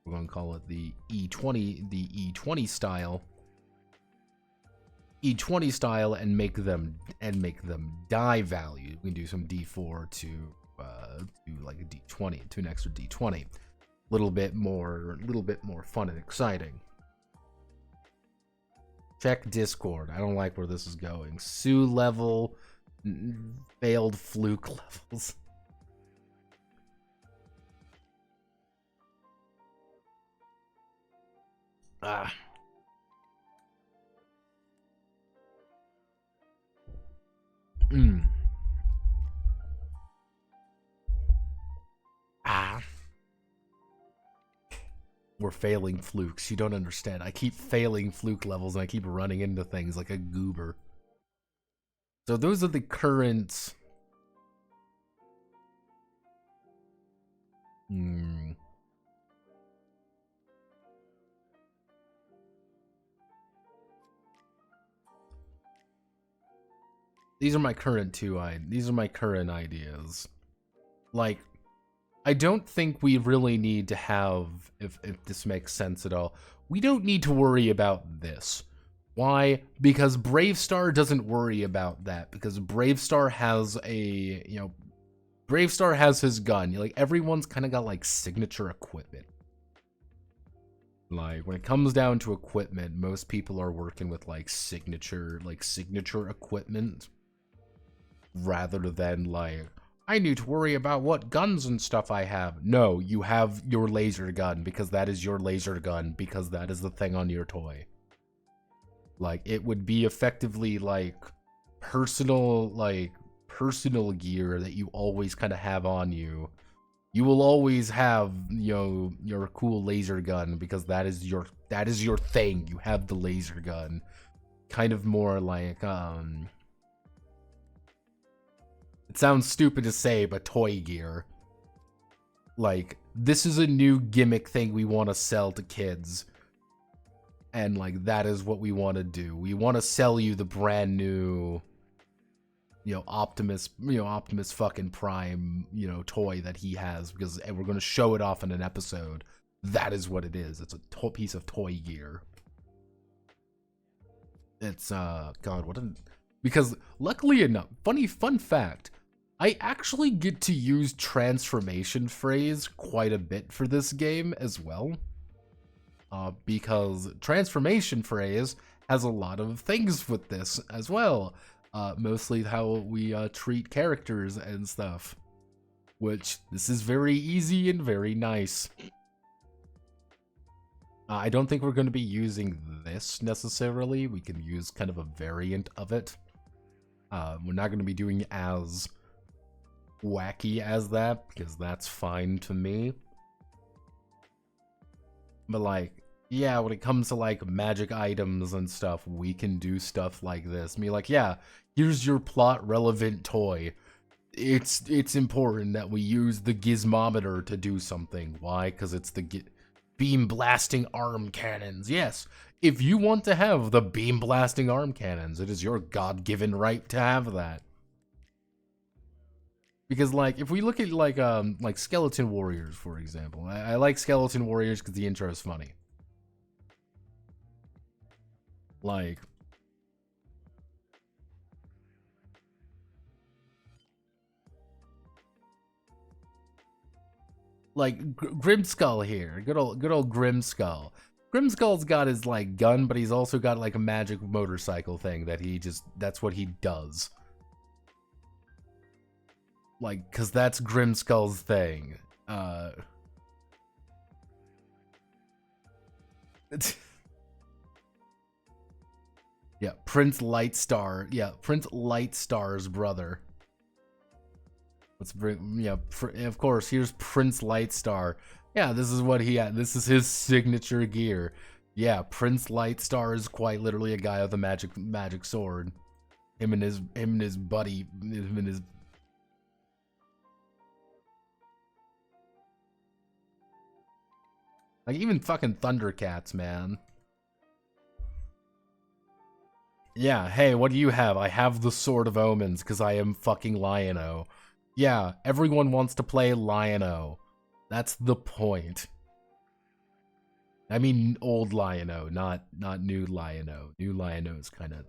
We're going to call it the E20 style. E20 style, and make them die value. We can do some D4 to like a D20, to an extra D20. Little bit more fun and exciting. Check Discord. I don't like where this is going. Sue level, failed fluke levels. We're failing flukes. You don't understand. I keep failing fluke levels and I keep running into things like a goober. So those are the current... These are my current ideas. Like, I don't think we really need to have, if this makes sense at all, we don't need to worry about this. Why? Because Bravestar doesn't worry about that, because Bravestar has a, Bravestar has his gun. Like, everyone's kind of got, like, signature equipment. Like, when it comes down to equipment, most people are working with, like, signature equipment. Rather than, like, I need to worry about what guns and stuff I have. No, you have your laser gun, because that is your laser gun, because that is the thing on your toy. Like, it would be effectively, like, personal gear that you always kind of have on you. You will always have, your cool laser gun, because that is your thing. You have the laser gun. Kind of more like, it sounds stupid to say, but toy gear. Like, this is a new gimmick thing we want to sell to kids. And, like, that is what we want to do. We want to sell you the brand new, Optimus fucking Prime, toy that he has, because we're going to show it off in an episode. That is what it is. It's a piece of toy gear. It's, God, because luckily enough, fun fact, I actually get to use transformation phrase quite a bit for this game as well. Because transformation phrase has a lot of things with this as well. Mostly how we treat characters and stuff. Which, this is very easy and very nice. I don't think we're going to be using this necessarily. We can use kind of a variant of it. We're not going to be doing as wacky as that, because that's fine to me. But, like, yeah, when it comes to, like, magic items and stuff, we can do stuff like this. I mean, like, yeah, here's your plot-relevant toy. It's important that we use the gizmometer to do something. Why? Because it's the beam-blasting arm cannons. Yes, if you want to have the beam-blasting arm cannons, it is your God-given right to have that. Because, like, if we look at, like Skeleton Warriors, for example. I like Skeleton Warriors because the intro is funny. Like Grimskull here. Good old Grimskull. Grimskull's got his, like, gun, but he's also got, like, a magic motorcycle thing that that's what he does. Like, cause that's Grimskull's thing. Yeah, Prince Lightstar. Yeah, Prince Lightstar's brother. Let's bring, yeah, of course, here's Prince Lightstar. Yeah, this is what he had. This is his signature gear. Yeah, Prince Lightstar is quite literally a guy with a magic sword. Him and his buddy, like, even fucking Thundercats, man. Yeah, hey, what do you have? I have the Sword of Omens, because I am fucking Lion-O. Yeah, everyone wants to play Lion-O. That's the point. I mean old Lion-O, not new Lion-O. New Lion-O is kind of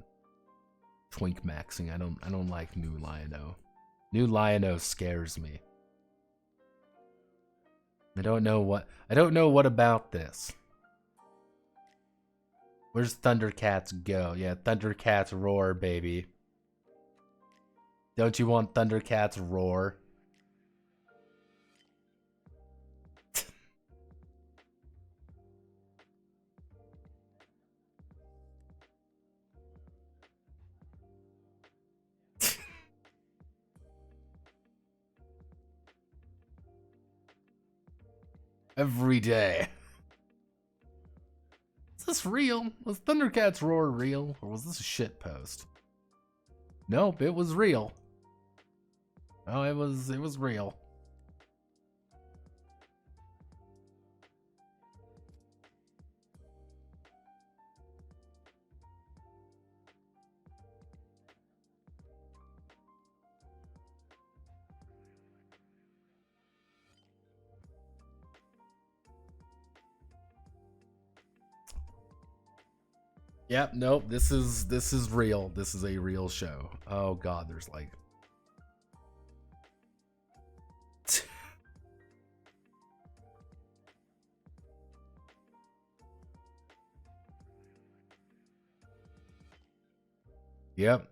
twink maxing. I don't like new Lion-O. New Lion-O scares me. I don't know what about this. Where's Thundercats go? Yeah, Thundercats roar, baby. Don't you want Thundercats roar? Every day. Is this real? Was Thundercats roar real? Or was this a shit post? Nope, it was real. Oh, it was real. Yep, nope, this is real. This is a real show. Oh god, there's like Yep,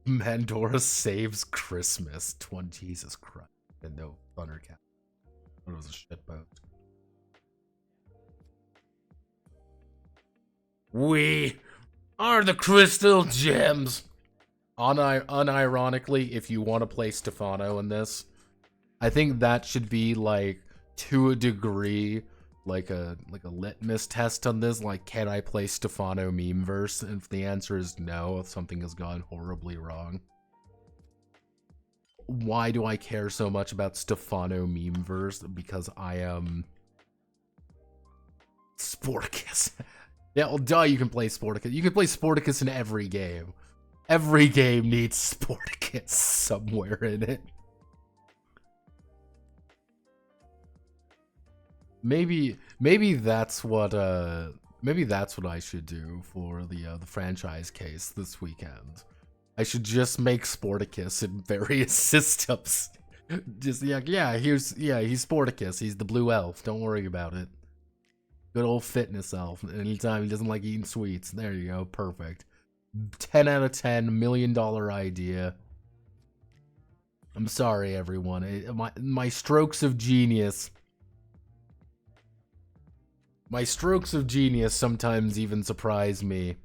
Mandora saves Christmas. Jesus Christ. And no Thundercat. It was a shitboat. We are the Crystal Gems. Unironically, if you want to play Stefano in this, I think that should be like, to a degree, like a litmus test on this. Like, can I play Stefano memeverse? And if the answer is no, if something has gone horribly wrong. Why do I care so much about Stefano memeverse? Because I am Sporticus. Yeah, well, duh, you can play Sporticus. You can play Sporticus in every game. Every game needs Sporticus somewhere in it. Maybe that's what I should do for the franchise case this weekend. I should just make Sporticus in various systems. Just he's Sporticus. He's the blue elf. Don't worry about it. Good old fitness elf. Anytime he doesn't like eating sweets. There you go. Perfect. 10 out of 10. $1 million idea. I'm sorry, everyone. My strokes of genius. My strokes of genius sometimes even surprise me.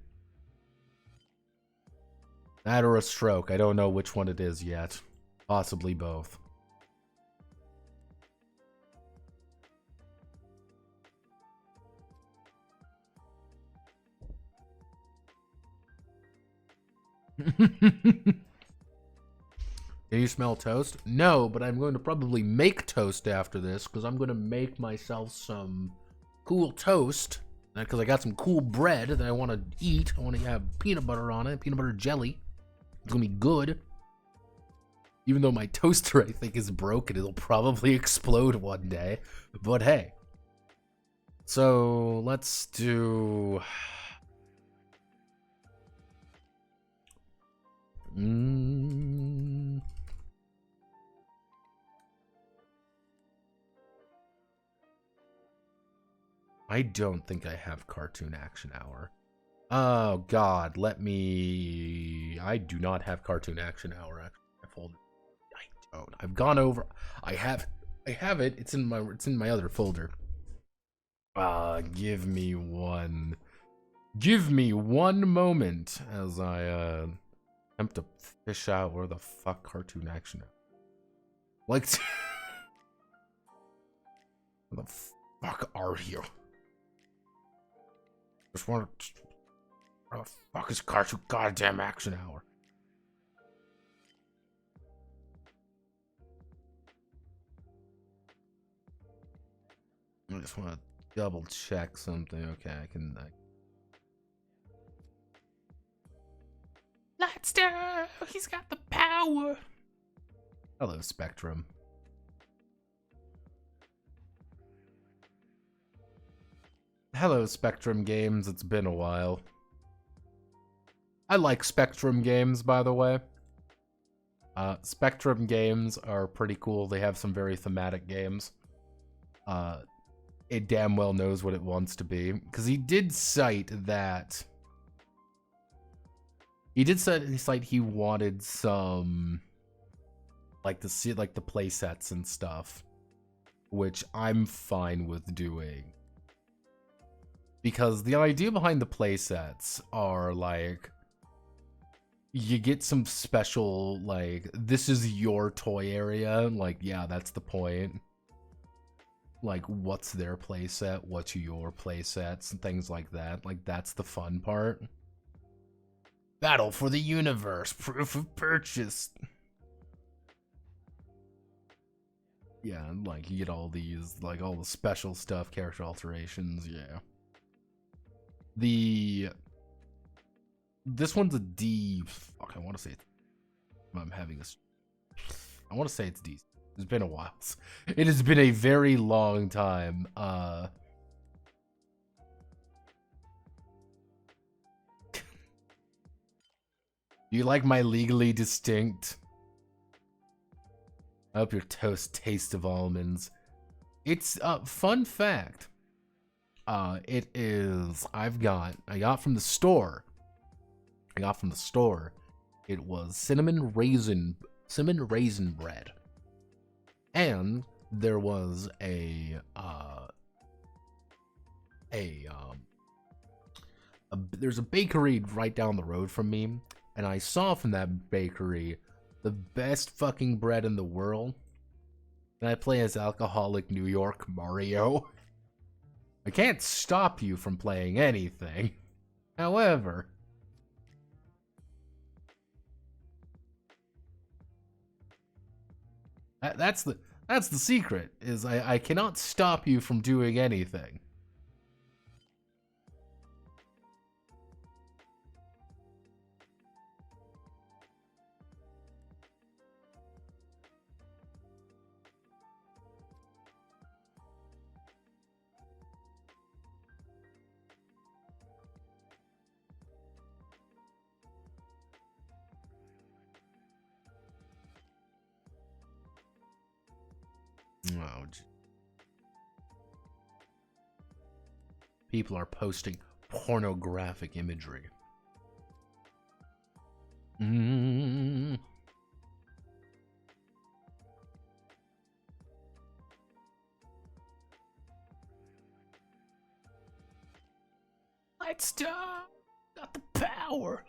That or a stroke. I don't know which one it is yet. Possibly both. Can you smell toast? No, but I'm going to probably make toast after this, because I'm going to make myself some cool toast, because I got some cool bread that I want to eat. I want to have peanut butter on it, peanut butter jelly. It's going to be good. Even though my toaster, I think, is broken, it'll probably explode one day. But hey. So, let's do... I don't think I have Cartoon Action Hour. Oh god, I do not have Cartoon Action Hour actually. I don't. I've gone over. I have it. It's in my other folder. Give me one moment as I attempt to fish out where the fuck Cartoon Action. Like, where the fuck are you? Just want to. Where the fuck is Cartoon goddamn Action Hour? I just want to double check something. Okay, I can. Lightster, he's got the power. Hello, Spectrum. Hello, Spectrum Games. It's been a while. I like Spectrum Games, by the way. Spectrum Games are pretty cool. They have some very thematic games. It damn well knows what it wants to be. Because he did cite that... He did cite he wanted some... Like the play sets and stuff. Which I'm fine with doing. Because the idea behind the playsets are, like, you get some special, like, this is your toy area. Like, yeah, that's the point. Like, what's their playset? What's your playsets? And things like that. Like, that's the fun part. Battle for the universe. Proof of purchase. Yeah, and, like, you get all these, like, all the special stuff, character alterations, yeah. This one's a D. Fuck, I want to say it's... I'm having a... I want to say it's D. It's been a while. It has been a very long time. Do you like my legally distinct? I hope your toast tastes of almonds. It's a fun fact. It is, I got from the store. It was cinnamon raisin bread. And there was there's a bakery right down the road from me, and I saw from that bakery the best fucking bread in the world. And I play as alcoholic New York Mario. I can't stop you from playing anything. However, that's the secret, is I cannot stop you from doing anything. Oh, people are posting pornographic imagery. Let's go! Got the power!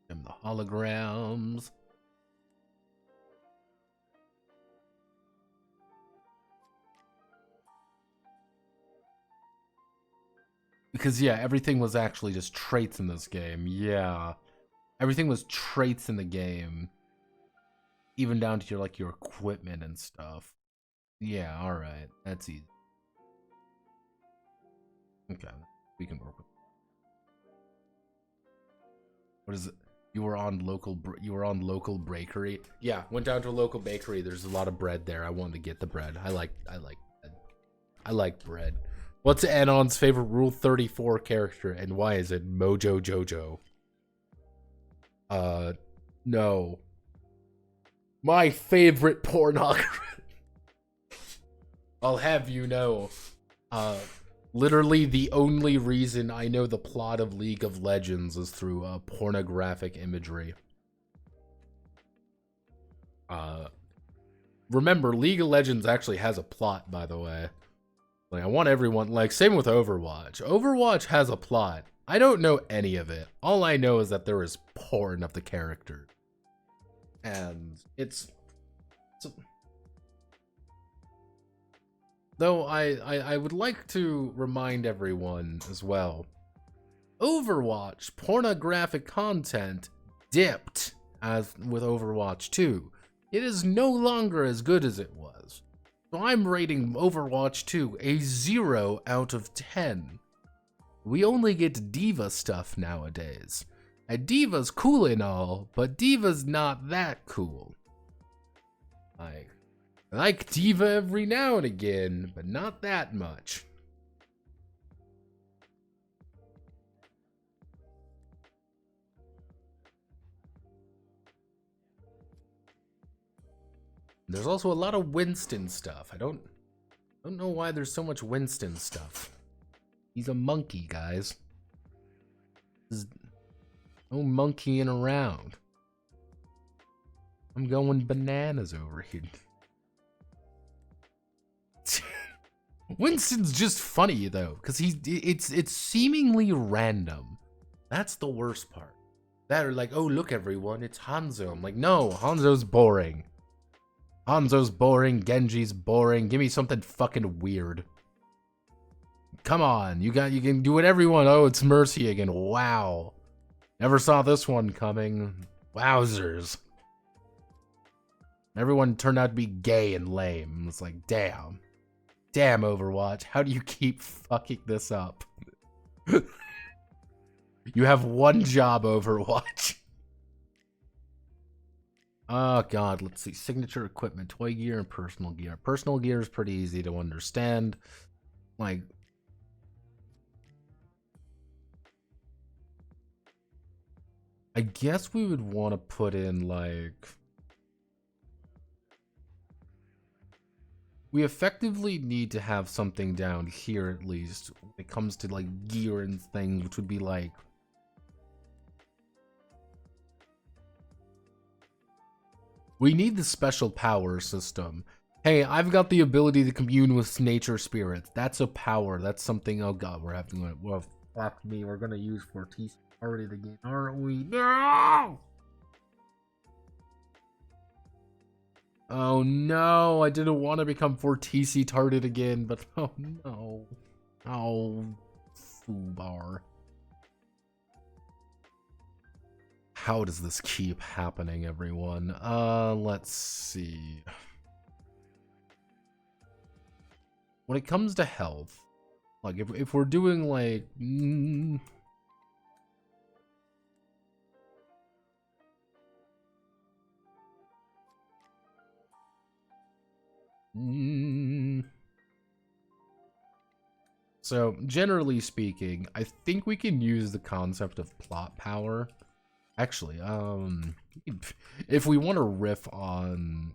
And the holograms. Because, yeah, everything was actually just traits in this game. Yeah. Everything was traits in the game. Even down to your equipment and stuff. Yeah, alright. That's easy. Okay. We can work with it. What is it? You were on local bakery? Yeah, went down to a local bakery. There's a lot of bread there. I wanted to get the bread. I like bread. I like bread. What's Anon's favorite Rule 34 character, and why is it Mojo Jojo? No. My favorite pornography. I'll have you know. Literally the only reason I know the plot of League of Legends is through pornographic imagery. Remember, League of Legends actually has a plot, by the way. Like, I want everyone, like, same with Overwatch. Overwatch has a plot. I don't know any of it. All I know is that there is porn of the character. And it's though I would like to remind everyone as well. Overwatch pornographic content dipped as with Overwatch 2. It is no longer as good as it was. So I'm rating Overwatch 2 a 0 out of 10. We only get D.Va stuff nowadays. And D.Va's cool and all, but D.Va's not that cool. I like D.Va every now and again, but not that much. There's also a lot of Winston stuff. I don't know why there's so much Winston stuff. He's a monkey, guys. There's no monkeying around. I'm going bananas over here. Winston's just funny though, because it's seemingly random. That's the worst part. That are like, oh look everyone, it's Hanzo. I'm like, no, Hanzo's boring. Hanzo's boring, Genji's boring. Give me something fucking weird. Come on, you can do it everyone. Oh, it's Mercy again. Wow. Never saw this one coming. Wowzers. Everyone turned out to be gay and lame. It's like, damn. Damn, Overwatch. How do you keep fucking this up? You have one job, Overwatch. Oh, God. Let's see. Signature equipment, toy gear, and personal gear. Personal gear is pretty easy to understand. Like, I guess we would want to put in, like... We effectively need to have something down here, at least, when it comes to, like, gear and things, which would be, like... We need the special power system. Hey, I've got the ability to commune with nature spirits. That's a power. That's something... Oh god, we're having... Well, fuck me. We're gonna use 4T already the game, aren't we? No! Oh no, I didn't want to become 4TC tarded again, but oh no. Oh, foobar. How does this keep happening, everyone? Let's see. When it comes to health, like if we're doing like... So, generally speaking, I think we can use the concept of plot power. Actually, if we want to riff on...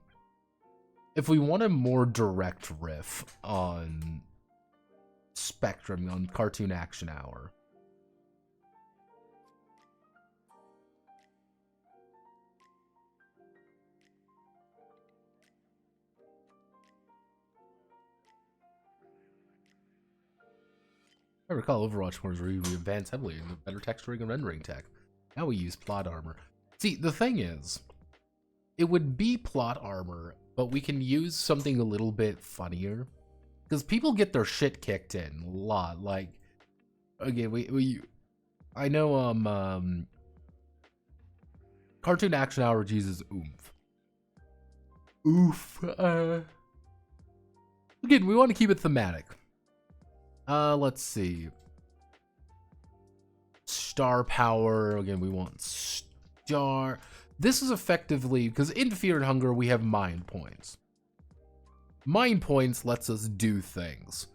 If we want a more direct riff on Spectrum, on Cartoon Action Hour... I recall Overwatch wars where we advanced heavily into better texturing and rendering tech. Now we use plot armor. See, the thing is, it would be plot armor, but we can use something a little bit funnier. Because people get their shit kicked in a lot. Like, again, I know, Cartoon Action Hour uses oomph. Again, we want to keep it thematic. Let's see. Star power. Again, we want star. This is effectively, because in Fear and Hunger, we have mind points. Mind points lets us do things.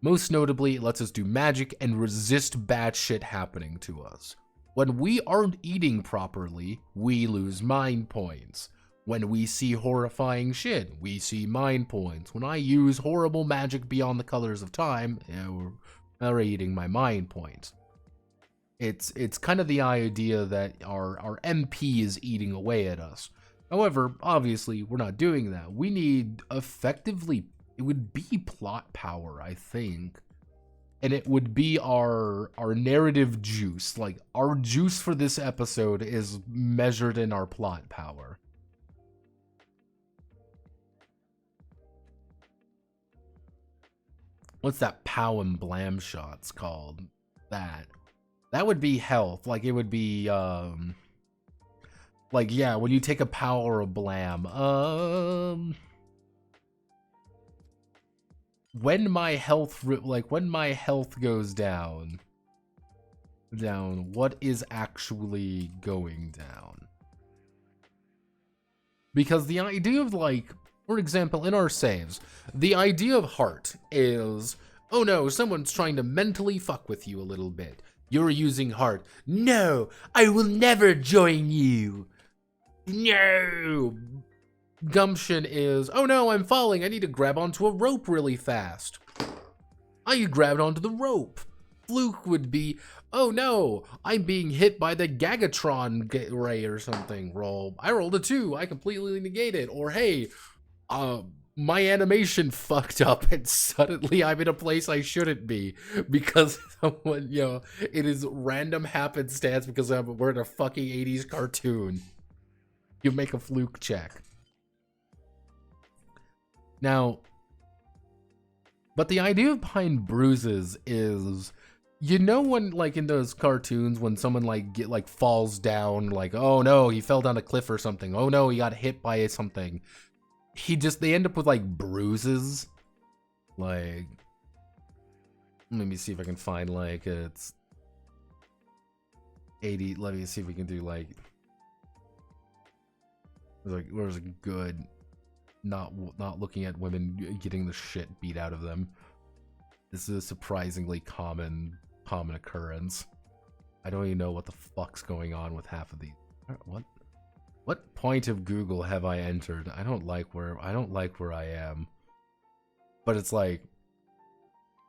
Most notably, it lets us do magic and resist bad shit happening to us. When we aren't eating properly, we lose mind points. When we see horrifying shit, we see mind points. When I use horrible magic beyond the colors of time, we're eating my mind points. It's kind of the idea that our MP is eating away at us. However, obviously, we're not doing that. We need effectively, it would be plot power, I think. And it would be our narrative juice. Like, our juice for this episode is measured in our plot power. What's that pow and blam shots called? That would be health. Like, it would be, like, yeah, when you take a pow or a blam. When my health, when my health goes down, what is actually going down? Because the idea of, like, for example, in our saves, the idea of heart is, oh no, someone's trying to mentally fuck with you a little bit. You're using heart. No, I will never join you. No. Gumption is, oh no, I'm falling. I need to grab onto a rope really fast. I grabbed onto the rope. Fluke would be, oh no, I'm being hit by the Gagatron ray or something. I rolled a 2. I completely negate it. Or hey, my animation fucked up and suddenly I'm in a place I shouldn't be because someone, it is random happenstance because we're in a fucking 80s cartoon. You make a fluke check. Now, but the idea behind bruises is, when, like, in those cartoons when someone, like, falls down, like, oh no, he fell down a cliff or something. Oh no, he got hit by something. They end up with, like, bruises. Like, let me see if I can find, like, it's 80. Let me see if we can do, like, where's a good, not looking at women getting the shit beat out of them. This is a surprisingly common occurrence. I don't even know what the fuck's going on with half of these. What point of Google have I entered? I don't like where I am. But it's like,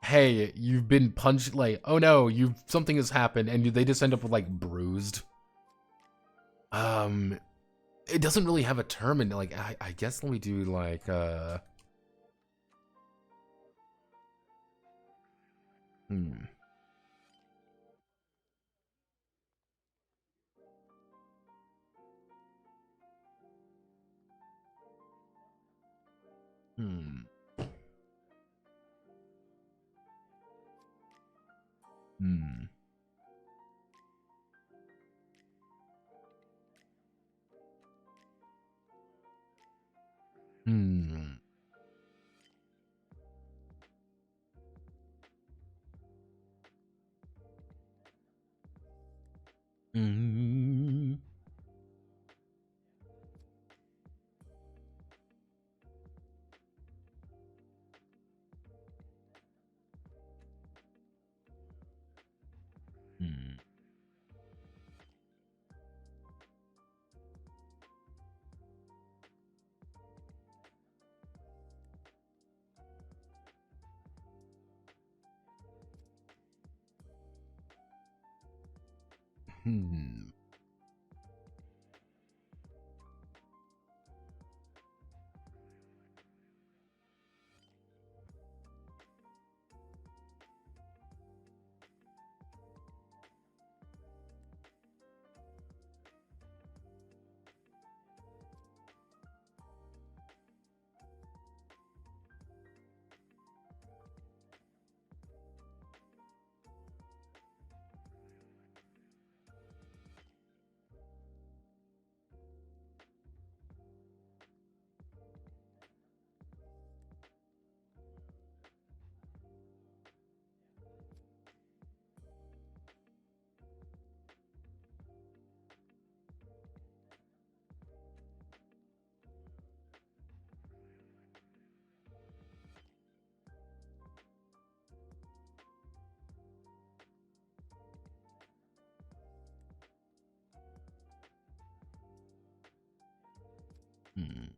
hey, you've been punched, like, oh no, something has happened, and they just end up with like bruised. It doesn't really have a term, and like I guess let me do like hmm. Hmm. Hmm. Hmm. Hmm. Hmm. Hmm. Hmm.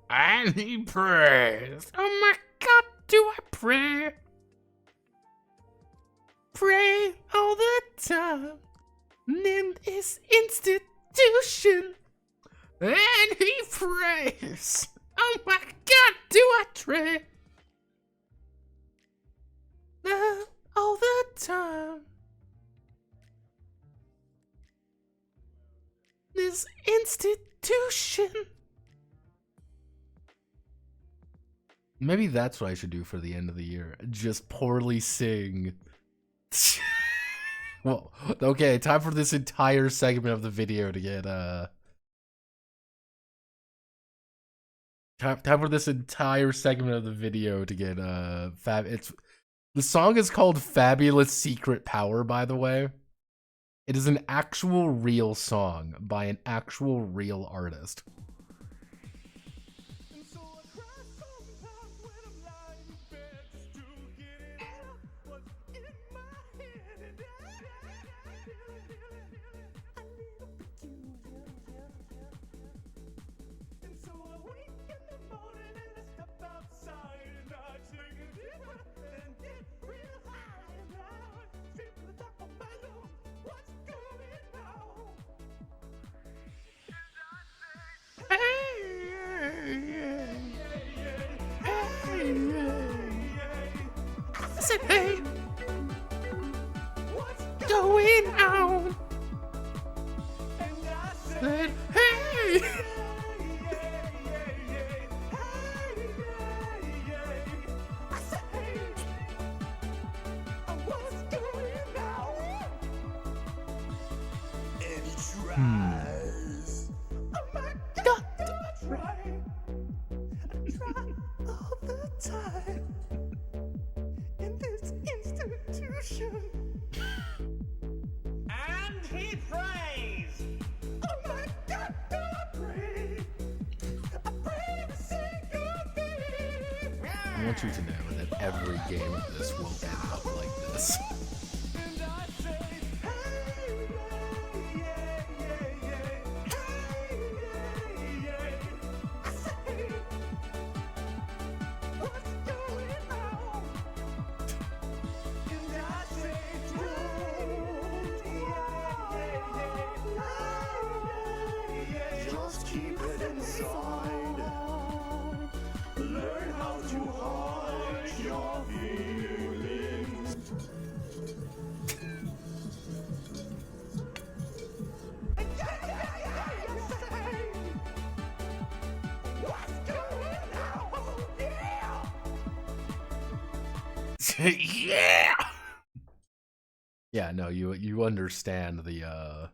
I need praise. Oh my God, do I pray? Pray all the time in this institution, and he prays. Oh my God, do I pray? All the time. This institution. Maybe that's what I should do for the end of the year. Just poorly sing. Well, okay, time for this entire segment of the video to get, time for this entire segment of the video to get, the song is called Fabulous Secret Power, by the way. It is an actual real song by an actual real artist. I said, hey, what's going on? And I said, hey. I said, hey, what's going on? And he tries. Oh my God, I try all the time. In this institution, key phrase. Oh my God, I pray to see your face. I want you to know that every game of this will end up like this. And I say, hey, yeah, yeah, yeah, hey, yeah, yeah. I say, what's going on? And I say, don't, yeah, just keep it inside. Learn how to hide your feelings. What's going on? Yeah. Yeah. Yeah, no, you understand the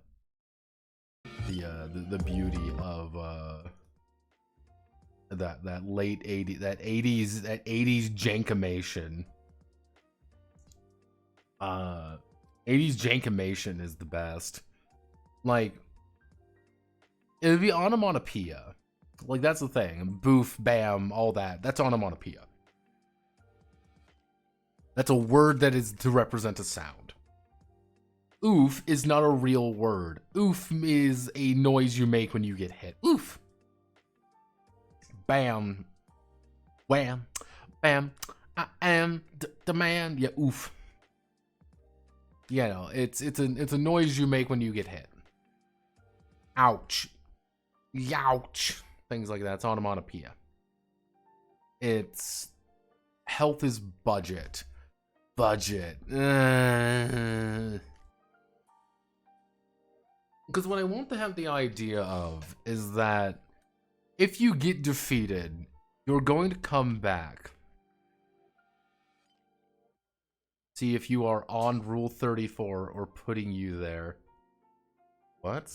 beauty of that late 80s jankamation. 80s jankamation is the best. Like, it would be onomatopoeia. Like, that's the thing. Boof, bam, all that. That's onomatopoeia. That's a word that is to represent a sound. Oof is not a real word. Oof is a noise you make when you get hit. Oof. Bam. Wham. Bam. I am the man. Yeah, oof. You know, it's a noise you make when you get hit. Ouch. Youch. Things like that. It's onomatopoeia. It's health is budget. Budget. Because what I want to have the idea of is that if you get defeated, you're going to come back. See if you are on Rule 34 or putting you there. What?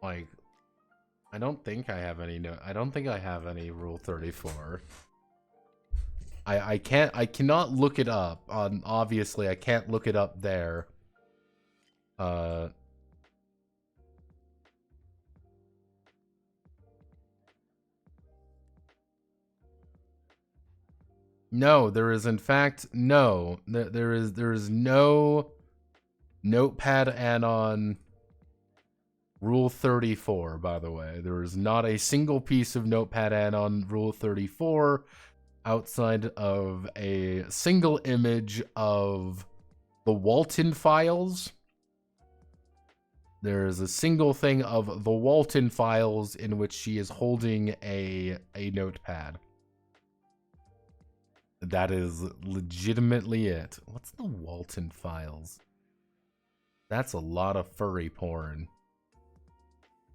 Like, I don't think I have any I don't think I have any Rule 34. I cannot look it up on, obviously I can't look it up there. No, there is in fact no. There is no Notepad add-on Rule 34, by the way. There is not a single piece of Notepad add-on Rule 34 outside of a single image of the Walton files. There is a single thing of the Walton files in which she is holding a notepad. That is legitimately it. What's the Walton files? That's a lot of furry porn.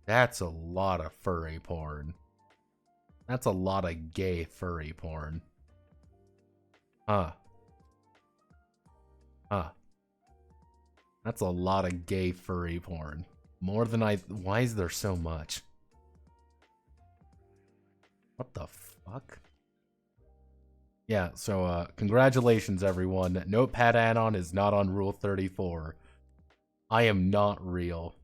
That's a lot of furry porn. That's a lot of gay furry porn. Huh. Huh. That's a lot of gay furry porn. More than why is there so much? What the fuck? Yeah, so congratulations everyone. Notepad add-on is not on Rule 34. I am not real.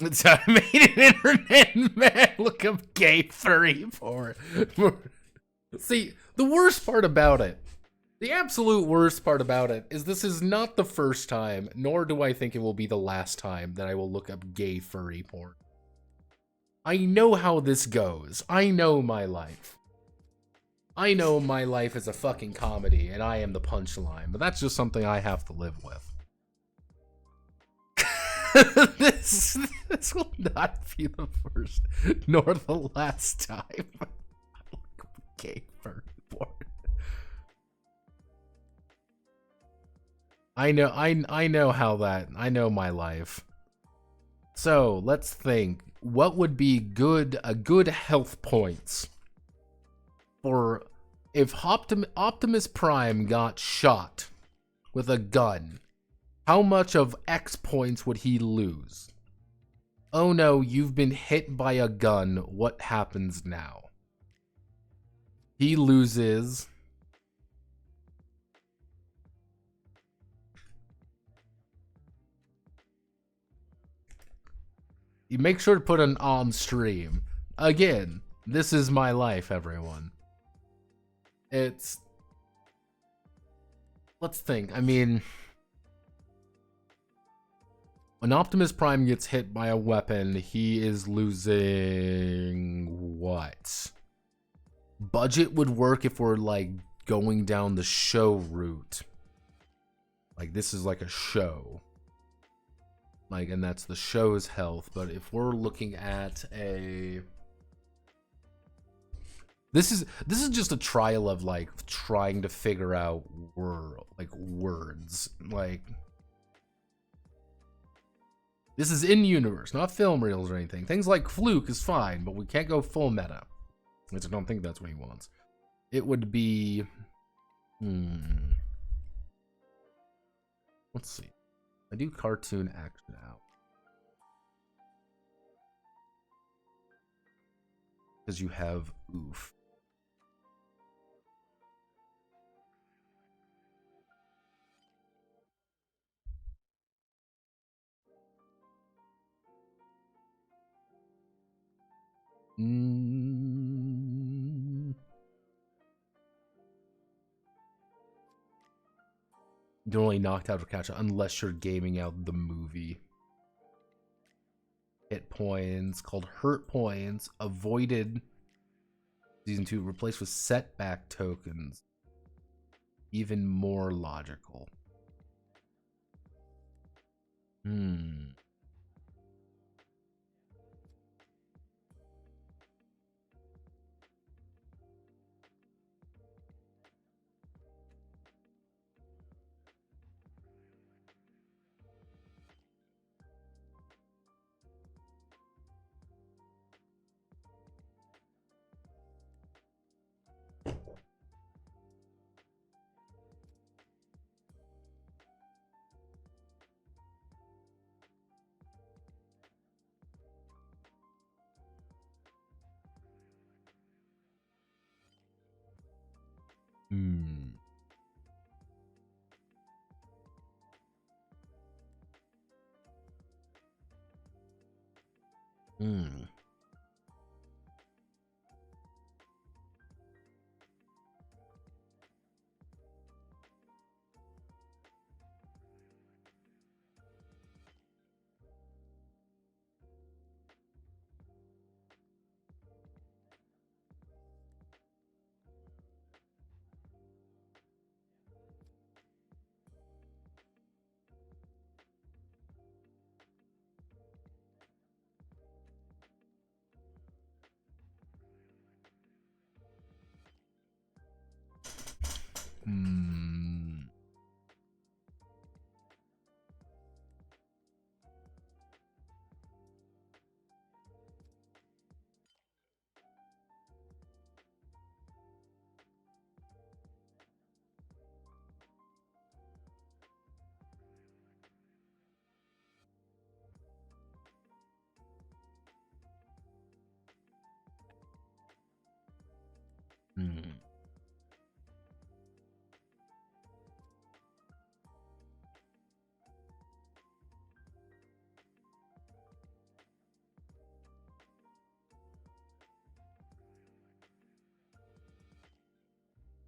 It's automated internet, man. Look up gay furry porn. See, the worst part about it, the absolute worst part about it, is this is not the first time, nor do I think it will be the last time that I will look up gay furry porn. I know how this goes. I know my life. I know my life is a fucking comedy, and I am the punchline, but that's just something I have to live with. This will not be the first nor the last time. Okay, furry porn. I know how that. I know my life. So let's think. What would be good health points for if Optimus Prime got shot with a gun? How much of X points would he lose? Oh no, you've been hit by a gun. What happens now? He loses. You make sure to put an on stream. Again, this is my life, everyone. It's... Let's think. I mean... When Optimus Prime gets hit by a weapon, he is losing... what? Budget would work if we're, like, going down the show route. Like, this is like a show. Like, and that's the show's health. But if we're looking at a... This is just a trial of, like, trying to figure out words. Like... This is in-universe, not film reels or anything. Things like Fluke is fine, but we can't go full meta. Which I don't think that's what he wants. It would be... Let's see. I do cartoon action out. Because you have oof. You're only knocked out or catch up unless you're gaming out the movie. Hit points called hurt points. Avoided season 2 replaced with setback tokens. Even more logical.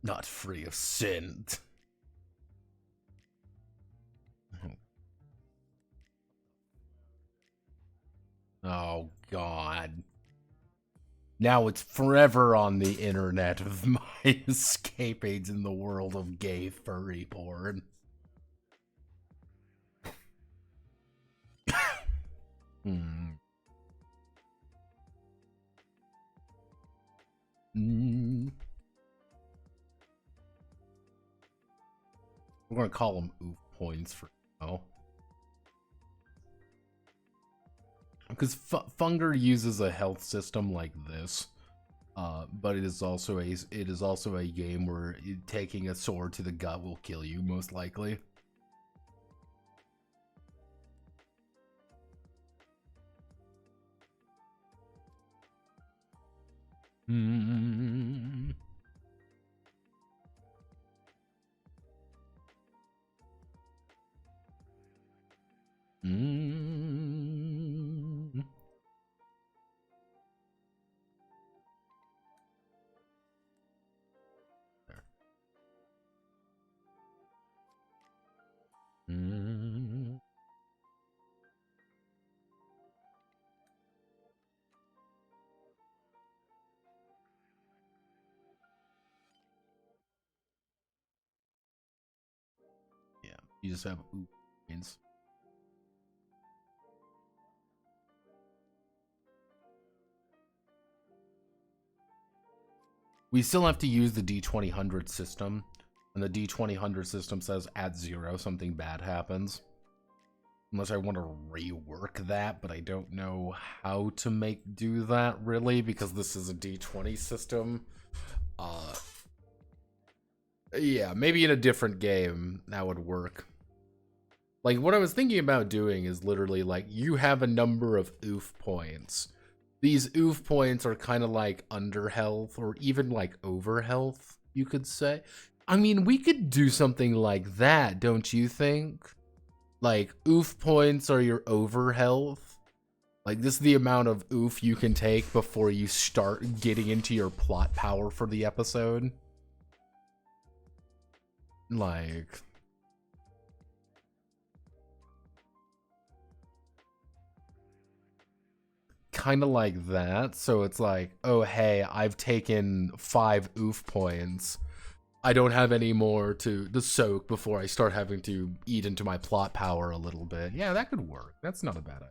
Not free of sin. Oh, God. Now it's forever on the internet of my escapades in the world of gay furry porn. We're gonna call them oof points for now. Because Funger uses a health system like this, but it is also a game where taking a sword to the gut will kill you most likely. You just have oof points. We still have to use the D2000 system, and the D2000 system says at 0 something bad happens. Unless I want to rework that, but I don't know how to do that really, because this is a D20 system. Yeah, maybe in a different game that would work. Like, what I was thinking about doing is literally like, you have a number of oof points. These oof points are kind of like under health, or even like over health, you could say. I mean, we could do something like that, don't you think? Like, oof points are your over health. Like, this is the amount of oof you can take before you start getting into your plot power for the episode. Like... kind of like that. So it's like, oh, hey, I've taken 5 oof points. I don't have any more to soak before I start having to eat into my plot power a little bit. Yeah, that could work. That's not a bad idea.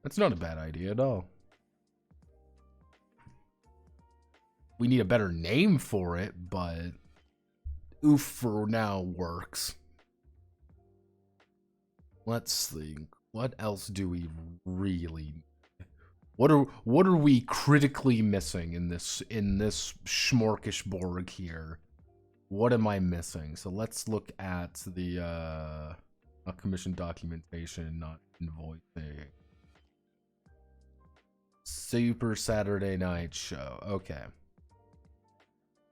That's not a bad idea at all. We need a better name for it, but oof for now works. Let's think. What else do we really need? What are we critically missing in this smorgasbord here? What am I missing? So let's look at the not commission documentation, not invoicing. Super Saturday Night Show. Okay.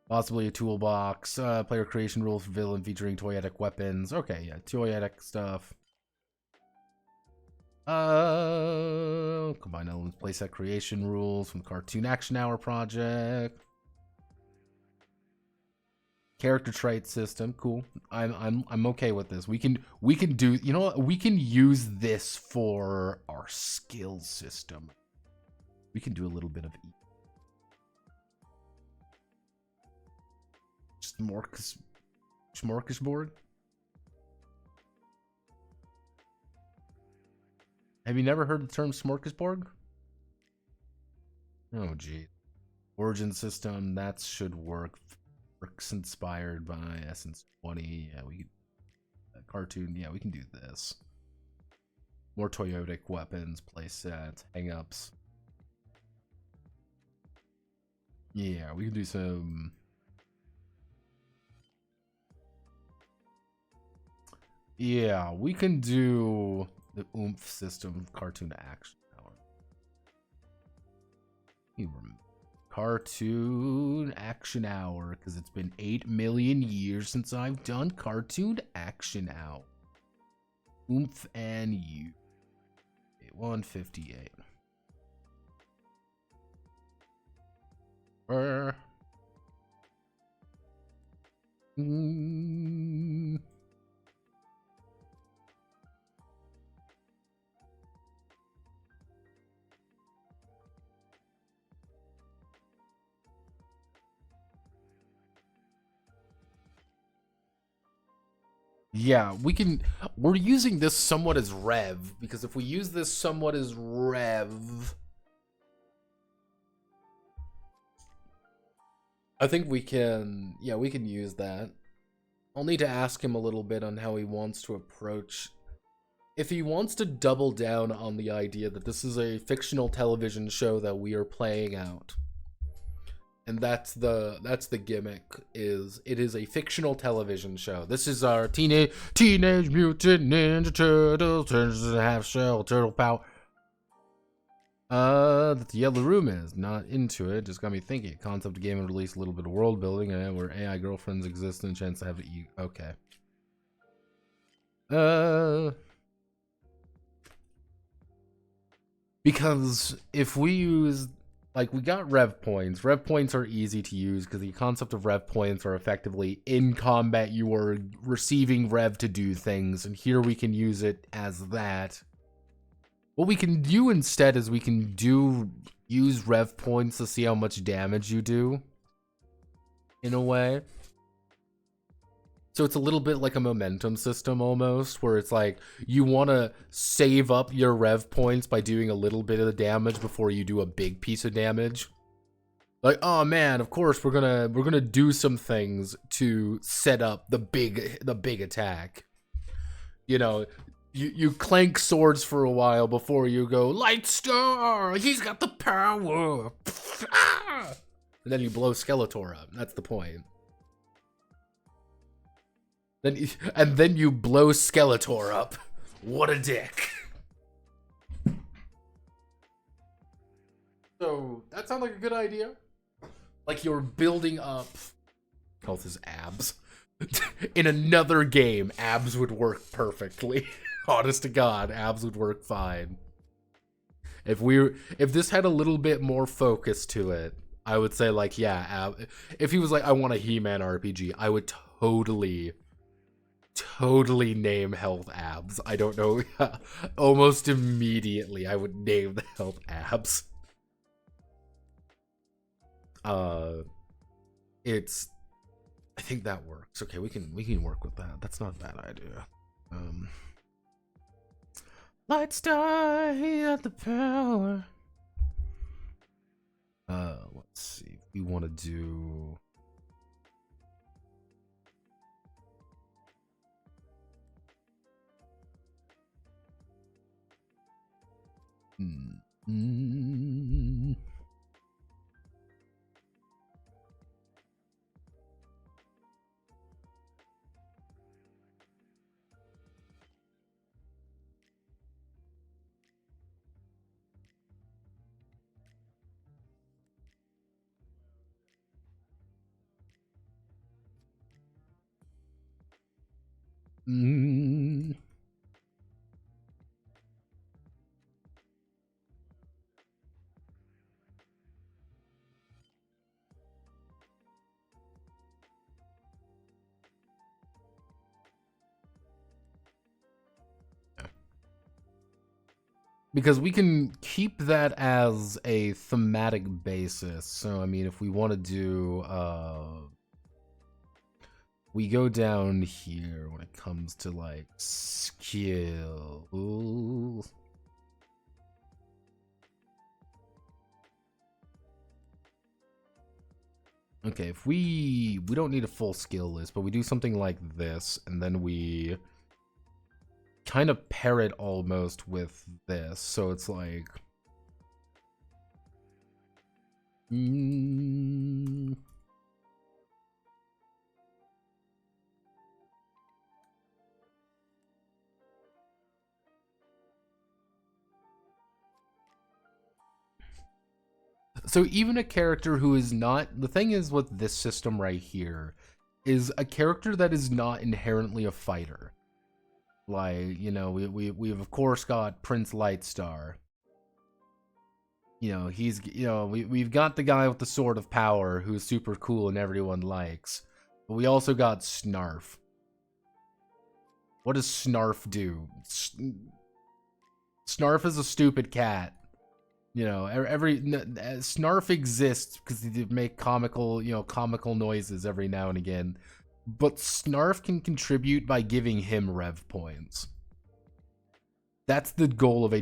Possibly a toolbox. Player creation rules for villain featuring toyetic weapons. Okay, yeah, toyetic stuff. Combine elements, playset creation rules from the Cartoon Action Hour project. Character trait system, cool. I'm okay with this. We can do, you know what? We can use this for our skill system. We can do a little bit of smorgasbord. Have you never heard the term smorgasbord? Oh, gee. Origin system, that should work. Works inspired by Essence 20. Yeah, we can. Cartoon, yeah, we can do this. More toyetic weapons, playsets, hang-ups. Yeah, we can do some. Yeah, we can do the oomph system, Cartoon Action Hour. Cartoon Action Hour, because it's been 8 million years since I've done Cartoon Action Hour. Oomph and you. 158. Yeah, we're using this somewhat as rev, because if we use this somewhat as rev, I think we can, yeah, we can use that. I'll need to ask him a little bit on how he wants to approach. If he wants to double down on the idea that this is a fictional television show that we are playing out. And that's the gimmick, is it is a fictional television show. This is our Teenage Mutant Ninja Turtles, half shell, turtle power. That the Yellow Room is not into it. Just got me thinking. Concept game and release a little bit of world building, where AI girlfriends exist and a chance to have it. Okay. Because if we use, like, we got rev points. Rev points are easy to use because the concept of rev points are effectively in combat you are receiving rev to do things, and here we can use it as that. What we can do instead is we can use rev points to see how much damage you do, in a way. So it's a little bit like a momentum system almost, where it's like you want to save up your rev points by doing a little bit of the damage before you do a big piece of damage. Like, oh man, of course we're gonna do some things to set up the big attack. You know, you clank swords for a while before you go, Light Star, he's got the power. And then you blow Skeletor up. That's the point. Then you blow Skeletor up. What a dick. So, that sounds like a good idea. Like you're building up health is abs. In another game, abs would work perfectly. Honest to God, abs would work fine. If this had a little bit more focus to it, I would say like, yeah, if he was like, I want a He-Man RPG, I would totally name health abs. I don't know. Almost immediately, I would name the health abs. I think that works. Okay, we can work with that. That's not a bad idea. Light Star, he got the power. Let's see. We want to do. Because we can keep that as a thematic basis. So, I mean, if we want to do, we go down here when it comes to, like, skill. Ooh. Okay, if we don't need a full skill list, but we do something like this, and then we kind of pair it almost with this, so it's like so even a character who is not, the thing is with this system right here is a character that is not inherently a fighter. Like, you know, we've of course got Prince Lightstar. You know, he's, you know, we've got the guy with the Sword of Power who's super cool and everyone likes. But we also got Snarf. What does Snarf do? Snarf is a stupid cat. You know, Snarf exists because they make comical, you know, comical noises every now and again. But Snarf can contribute by giving him rev points. That's the goal of a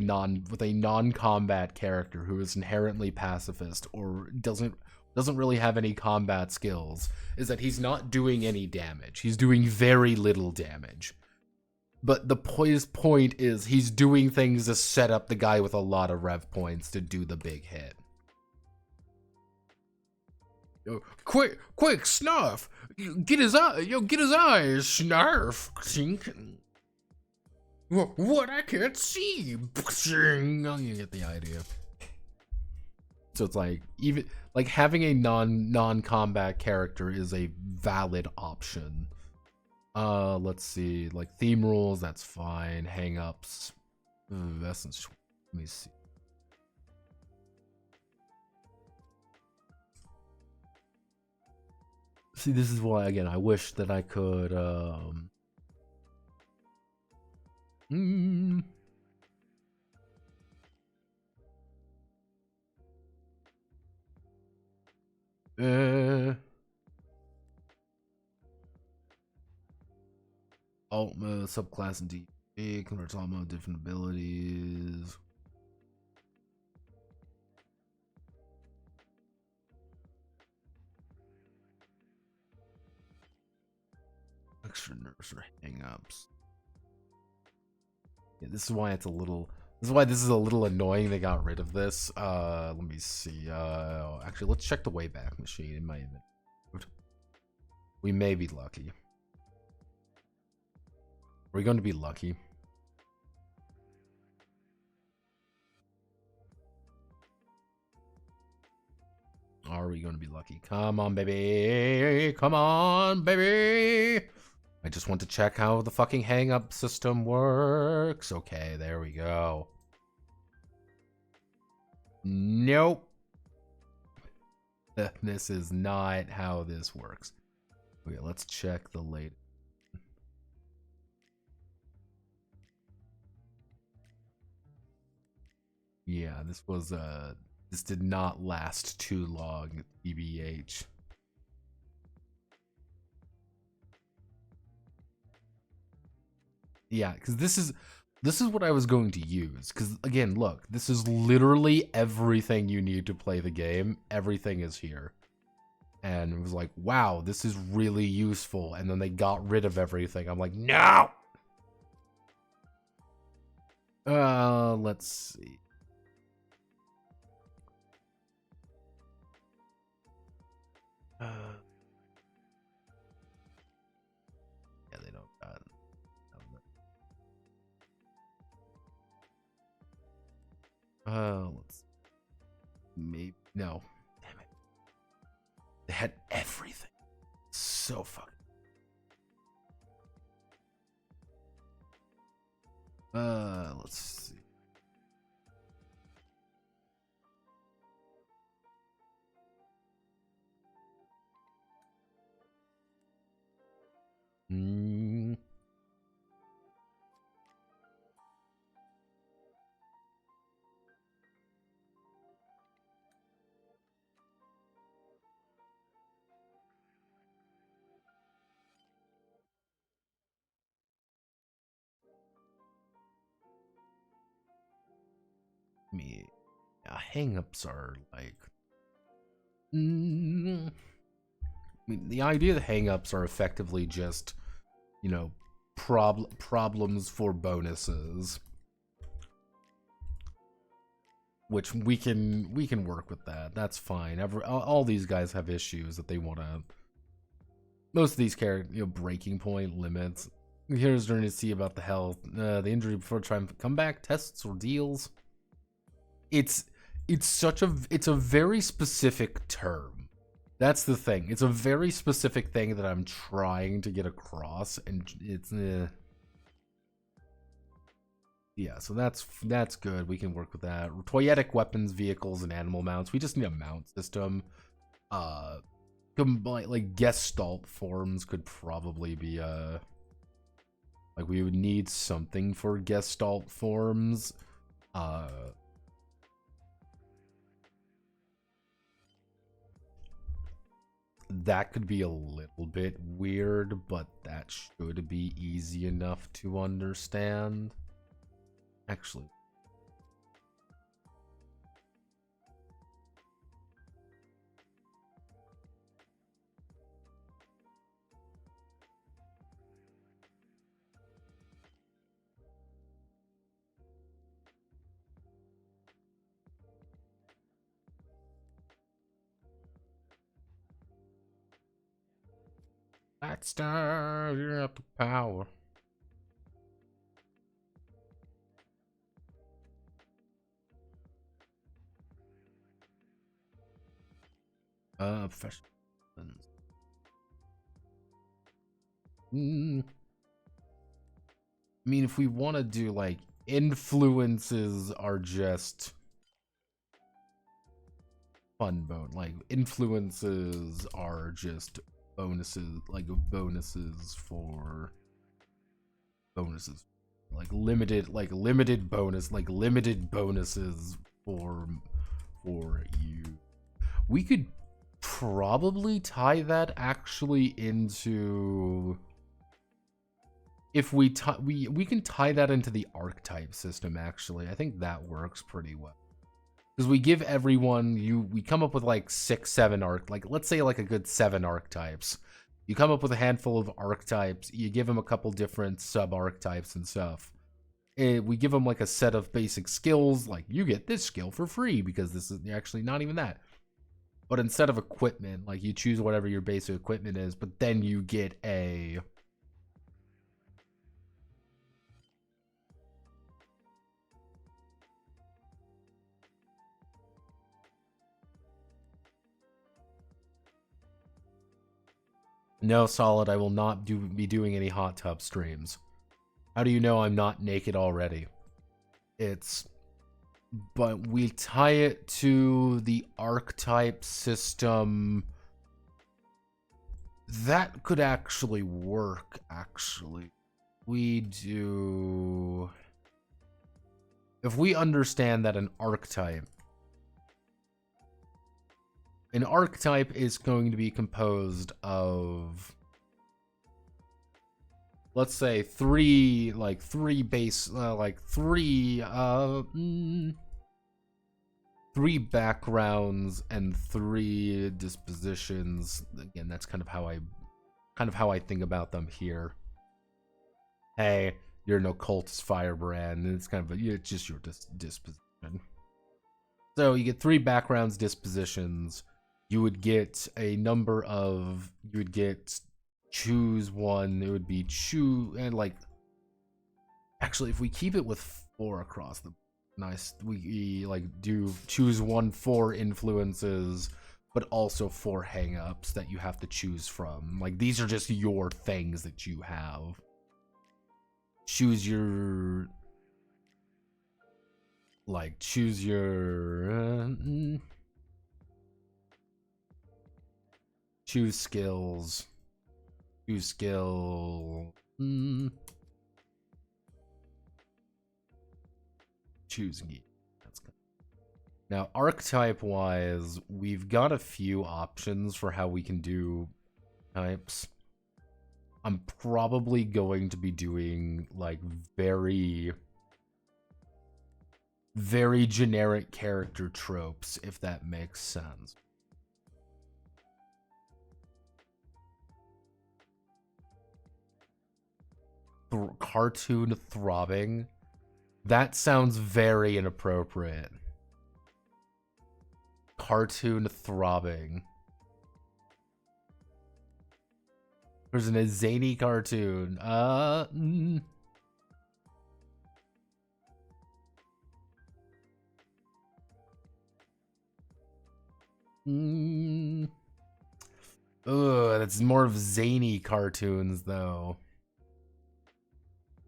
non-combat character who is inherently pacifist or doesn't really have any combat skills, is that he's not doing any damage. He's doing very little damage. But the point is he's doing things to set up the guy with a lot of rev points to do the big hit. Quick, Snarf! Get his eyes, Snarf! What? I can't see! You get the idea. So it's like, even like having a non-combat character is a valid option. Let's see, like theme rules, that's fine. Hang-ups, essence. Let me see. See, this is why, again, I wish that I could, alt mode, subclass and DB, converts alt mode, different abilities. Extra nerves or hang-ups. Yeah, this is why it's a little. This is why this is a little annoying. They got rid of this. Let me see. Actually, let's check the Wayback Machine. It might have been. We may be lucky. Are we going to be lucky? Are we going to be lucky? Come on, baby. Come on, baby. I just want to check how the fucking hang-up system works. Okay, there we go. Nope. This is not how this works. Okay, let's check the latest. Yeah, this did not last too long, TBH. Yeah, because this is what I was going to use. Because again, look, this is literally everything you need to play the game. Everything is here. And it was like, wow, this is really useful. And then they got rid of everything. I'm like, no! Let's see. Yeah, they don't got. Let's maybe no. Damn it. They had everything. So fucking. Let's see. Hang-ups are like. I mean, the idea that hang-ups are effectively just, you know, problems for bonuses, which we can work with that. That's fine. All these guys have issues that they want to. Most of these characters, you know, breaking point limits. Here's learning to see about the health, the injury before trying to come back, tests or deals. It's a very specific term. That's the thing. It's a very specific thing that I'm trying to get across, and it's yeah. So that's good. We can work with that. Toyetic weapons, vehicles, and animal mounts. We just need a mount system. Like gestalt forms could probably be like we would need something for gestalt forms. That could be a little bit weird, but that should be easy enough to understand. Actually. Blackstar, you're up to power. Professional. I mean, if we want to do like influences are just fun bone. Like influences are just bonuses, like bonuses for bonuses, like limited bonus, like limited bonuses for you. We could probably tie that actually into if we can tie that into the archetype system, actually. I think that works pretty well. Because we give everyone, we come up with like 6, 7 like let's say like a good 7 archetypes. You come up with a handful of archetypes, you give them a couple different sub-archetypes and stuff. We give them like a set of basic skills, like you get this skill for free because this is actually not even that. But instead of equipment, like you choose whatever your basic equipment is, but then you get a... No, Solid, I will not be doing any hot tub streams. How do you know I'm not naked already? But we tie it to the archetype system. That could actually work, actually. We do... If we understand that an archetype is going to be composed of, let's say, three backgrounds and 3 dispositions. Again, that's kind of how I think about them here. Hey, you're an occultist firebrand, and it's kind of it's just your disposition. So you get 3 backgrounds, dispositions. You would get a number of, you would get choose one. It would be and like, actually, if we keep it with 4 across the nice, we like do choose 1 4 influences, but also 4 hangups that you have to choose from. Like, these are just your things that you have. Choose your choose skills. Choose skill. Choose gear. That's good. Now, archetype wise, we've got a few options for how we can do types. I'm probably going to be doing like very generic character tropes, if that makes sense. Cartoon throbbing. That sounds very inappropriate. Cartoon throbbing. There's a zany cartoon. Ugh, that's more of zany cartoons, though.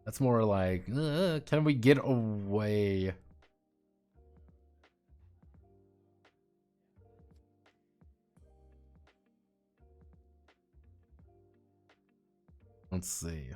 That's more like, can we get away? Let's see.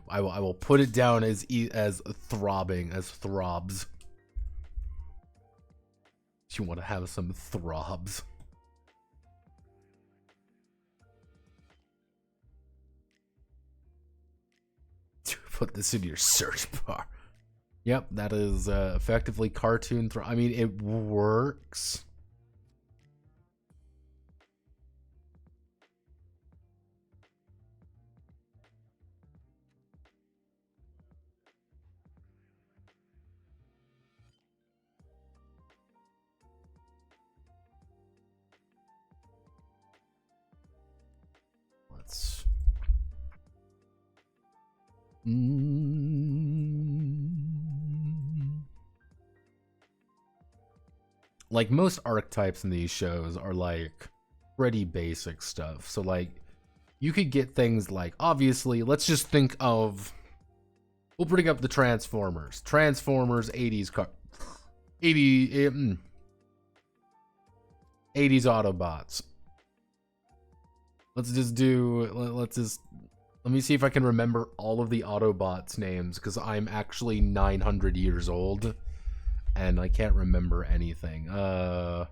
I will put it down as throbbing, as throbs. You want to have some throbs. Put this in your search bar. Yep, that is effectively cartoon I mean, it works. like most archetypes in these shows are like pretty basic stuff. So like you could get things like, obviously, let's just think of, we'll bring up the Transformers 80s car 80 80s Autobots. Let's just let me see if I can remember all of the Autobots names, because I'm actually 900 years old and I can't remember anything. Let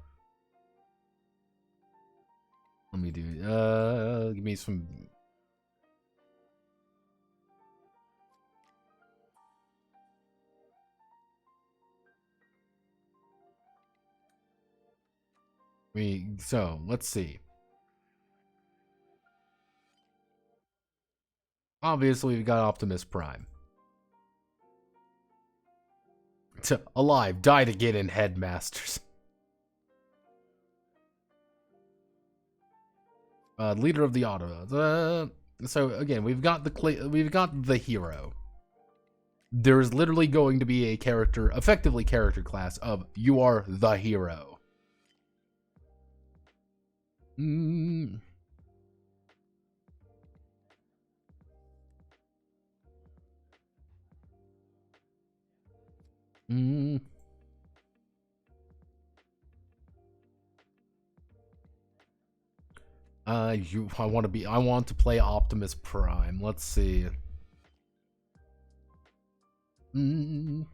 me do, give me some. So, let's see. Obviously, we've got Optimus Prime. Alive, died again in Headmasters. Leader of the Autobots. So again, we've got the hero. There's literally going to be a character, effectively character class of you are the hero. I want to play Optimus Prime. Let's see. The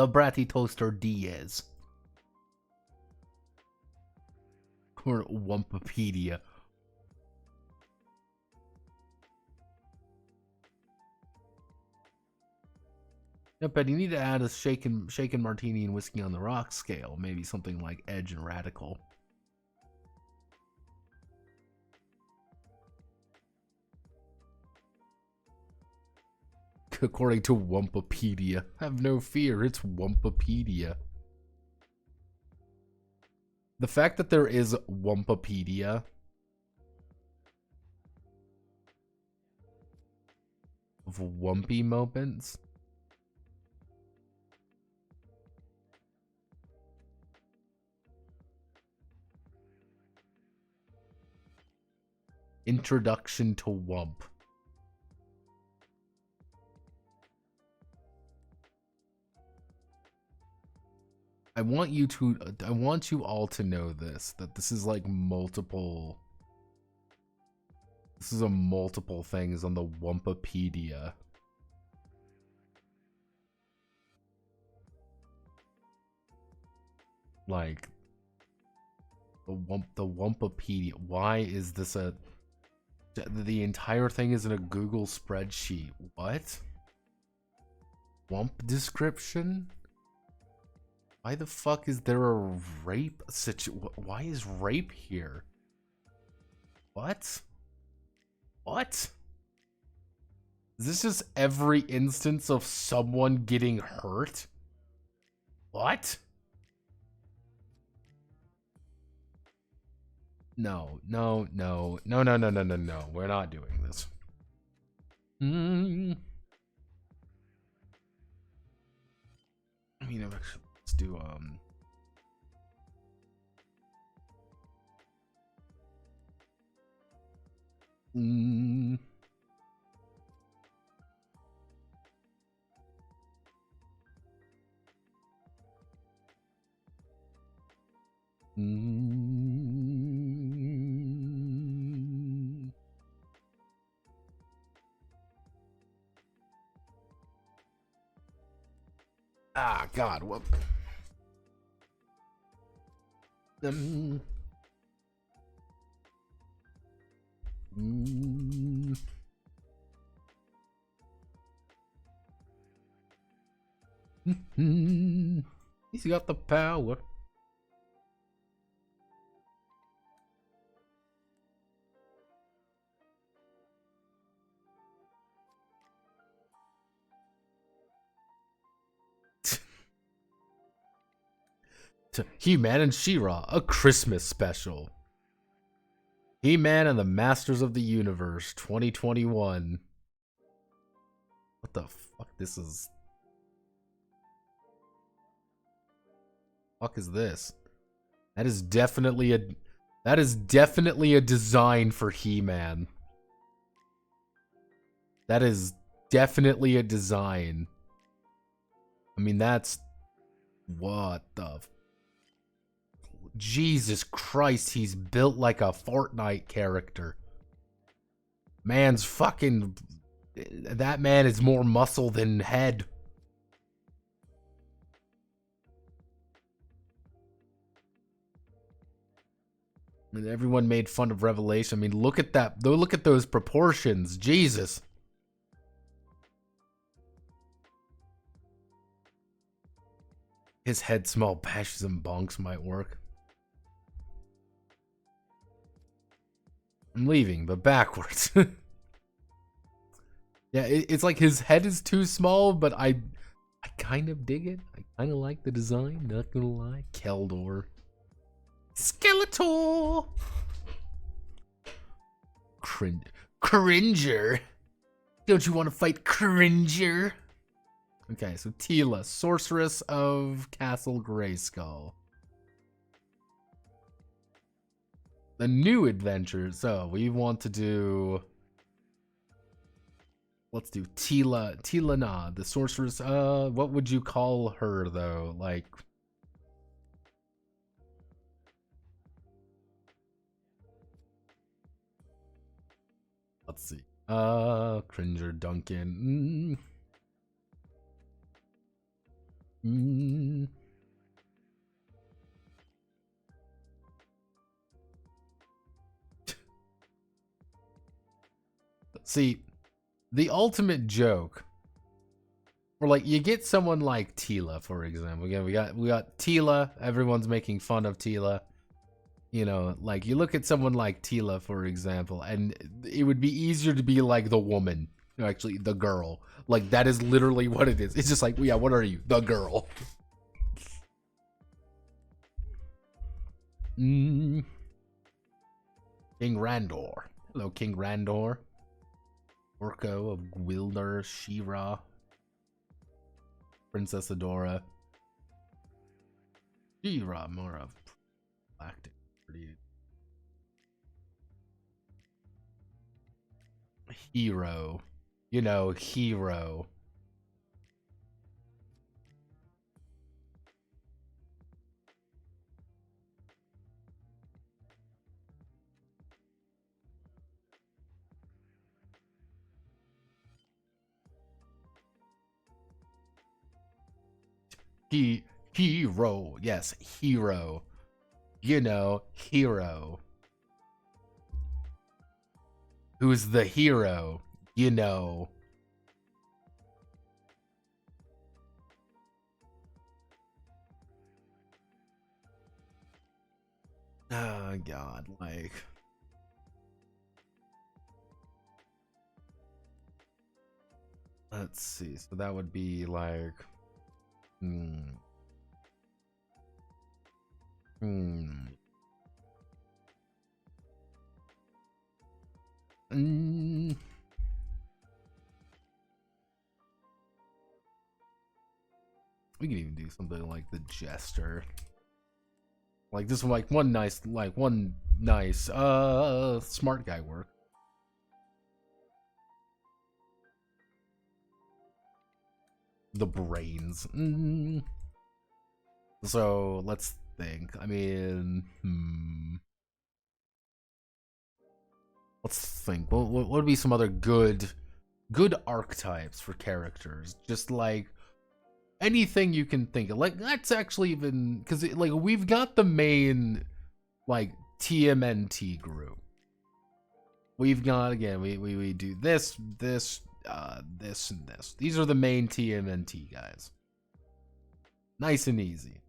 Bratty Toaster Diaz. Or Wumpopedia. Yeah, but you need to add a shaken martini and whiskey on the rock scale. Maybe something like Edge and Radical. According to Wumpopedia. Have no fear, it's Wumpopedia. The fact that there is Wumpopedia of Wumpy moments. Introduction to Wump. I want you all to know this, that this is like multiple. This is a multiple things on the Wumpopedia. Like the Wumpopedia. Why is this the entire thing is in a Google spreadsheet? What? Wump description? Why the fuck is there a rape why is rape here? What? What? Is this just every instance of someone getting hurt? What? No. We're not doing this. I mean, actually, let's do Ah, God, what? He's got the power. He-Man and She-Ra, a Christmas special. He-Man and the Masters of the Universe 2021. What the fuck? This is... Fuck is this? That is definitely a design for He-Man. That is definitely a design. I mean, that's... What the... Jesus Christ, he's built like a Fortnite character. Man's fucking... That man is more muscle than head. I mean, everyone made fun of Revelation. I mean, look at that. Look at those proportions. Jesus. His head small bashes and bonks might work. I'm leaving, but backwards. Yeah, it's like his head is too small, but I kind of dig it. I kind of like the design, not gonna lie. Keldor. Skeletor! Cringer? Don't you want to fight Cringer? Okay, so Tila, Sorceress of Castle Grayskull. The new adventure. So we want to do... Let's do Tila Na, the Sorceress. What would you call her, though? Like... Let's see. Cringer Duncan. See, the ultimate joke, or like you get someone like Tila, for example. Again, we got Tila. Everyone's making fun of Tila. You know, like you look at someone like Tila, for example, and it would be easier to be like the woman, actually the girl. Like that is literally what it is. It's just like, yeah, what are you? The girl. King Randor. Hello, King Randor. Orko of Gwildor, She-Ra. Princess Adora. She-Ra, more of Galactic. Hero. You know, Hero. Hero. Yes, Hero. You know, Hero. Who's the hero? You know. Oh, God, like... Let's see, so that would be like... We can even do something like the Jester. Like this one, like one nice smart guy work. The brains. So let's think. I mean, let's think. What would be some other good archetypes for characters? Just like anything you can think of. Like that's actually even because like we've got the main like TMNT group. We've got again we do this and this. These are the main TMNT guys. Nice and easy.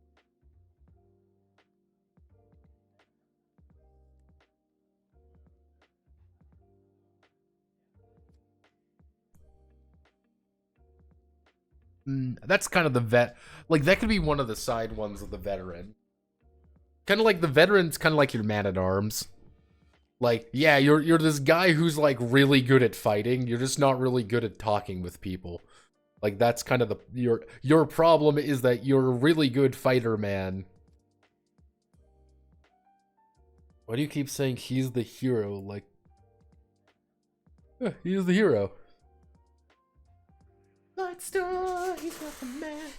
That's kind of the vet. Like that could be one of the side ones of the veteran. Kind of like the veteran's kind of like your man at arms. Like, yeah, you're this guy who's like really good at fighting. You're just not really good at talking with people. Like that's kind of your problem is that you're a really good fighter, man. Why do you keep saying he's the hero? Like, he's the hero. Light star, he's not the man.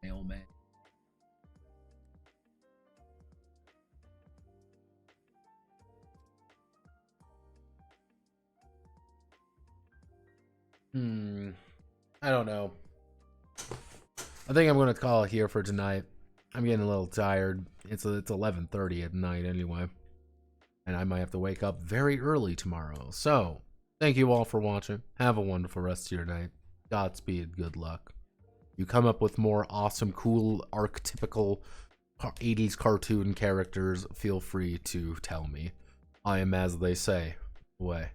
Mailman. I don't know. I think I'm gonna call it here for tonight. I'm getting a little tired. It's 11:30 at night anyway, and I might have to wake up very early tomorrow. So, thank you all for watching. Have a wonderful rest of your night. Godspeed. Good luck. You come up with more awesome, cool, archetypical 80s cartoon characters, feel free to tell me. I am, as they say, away.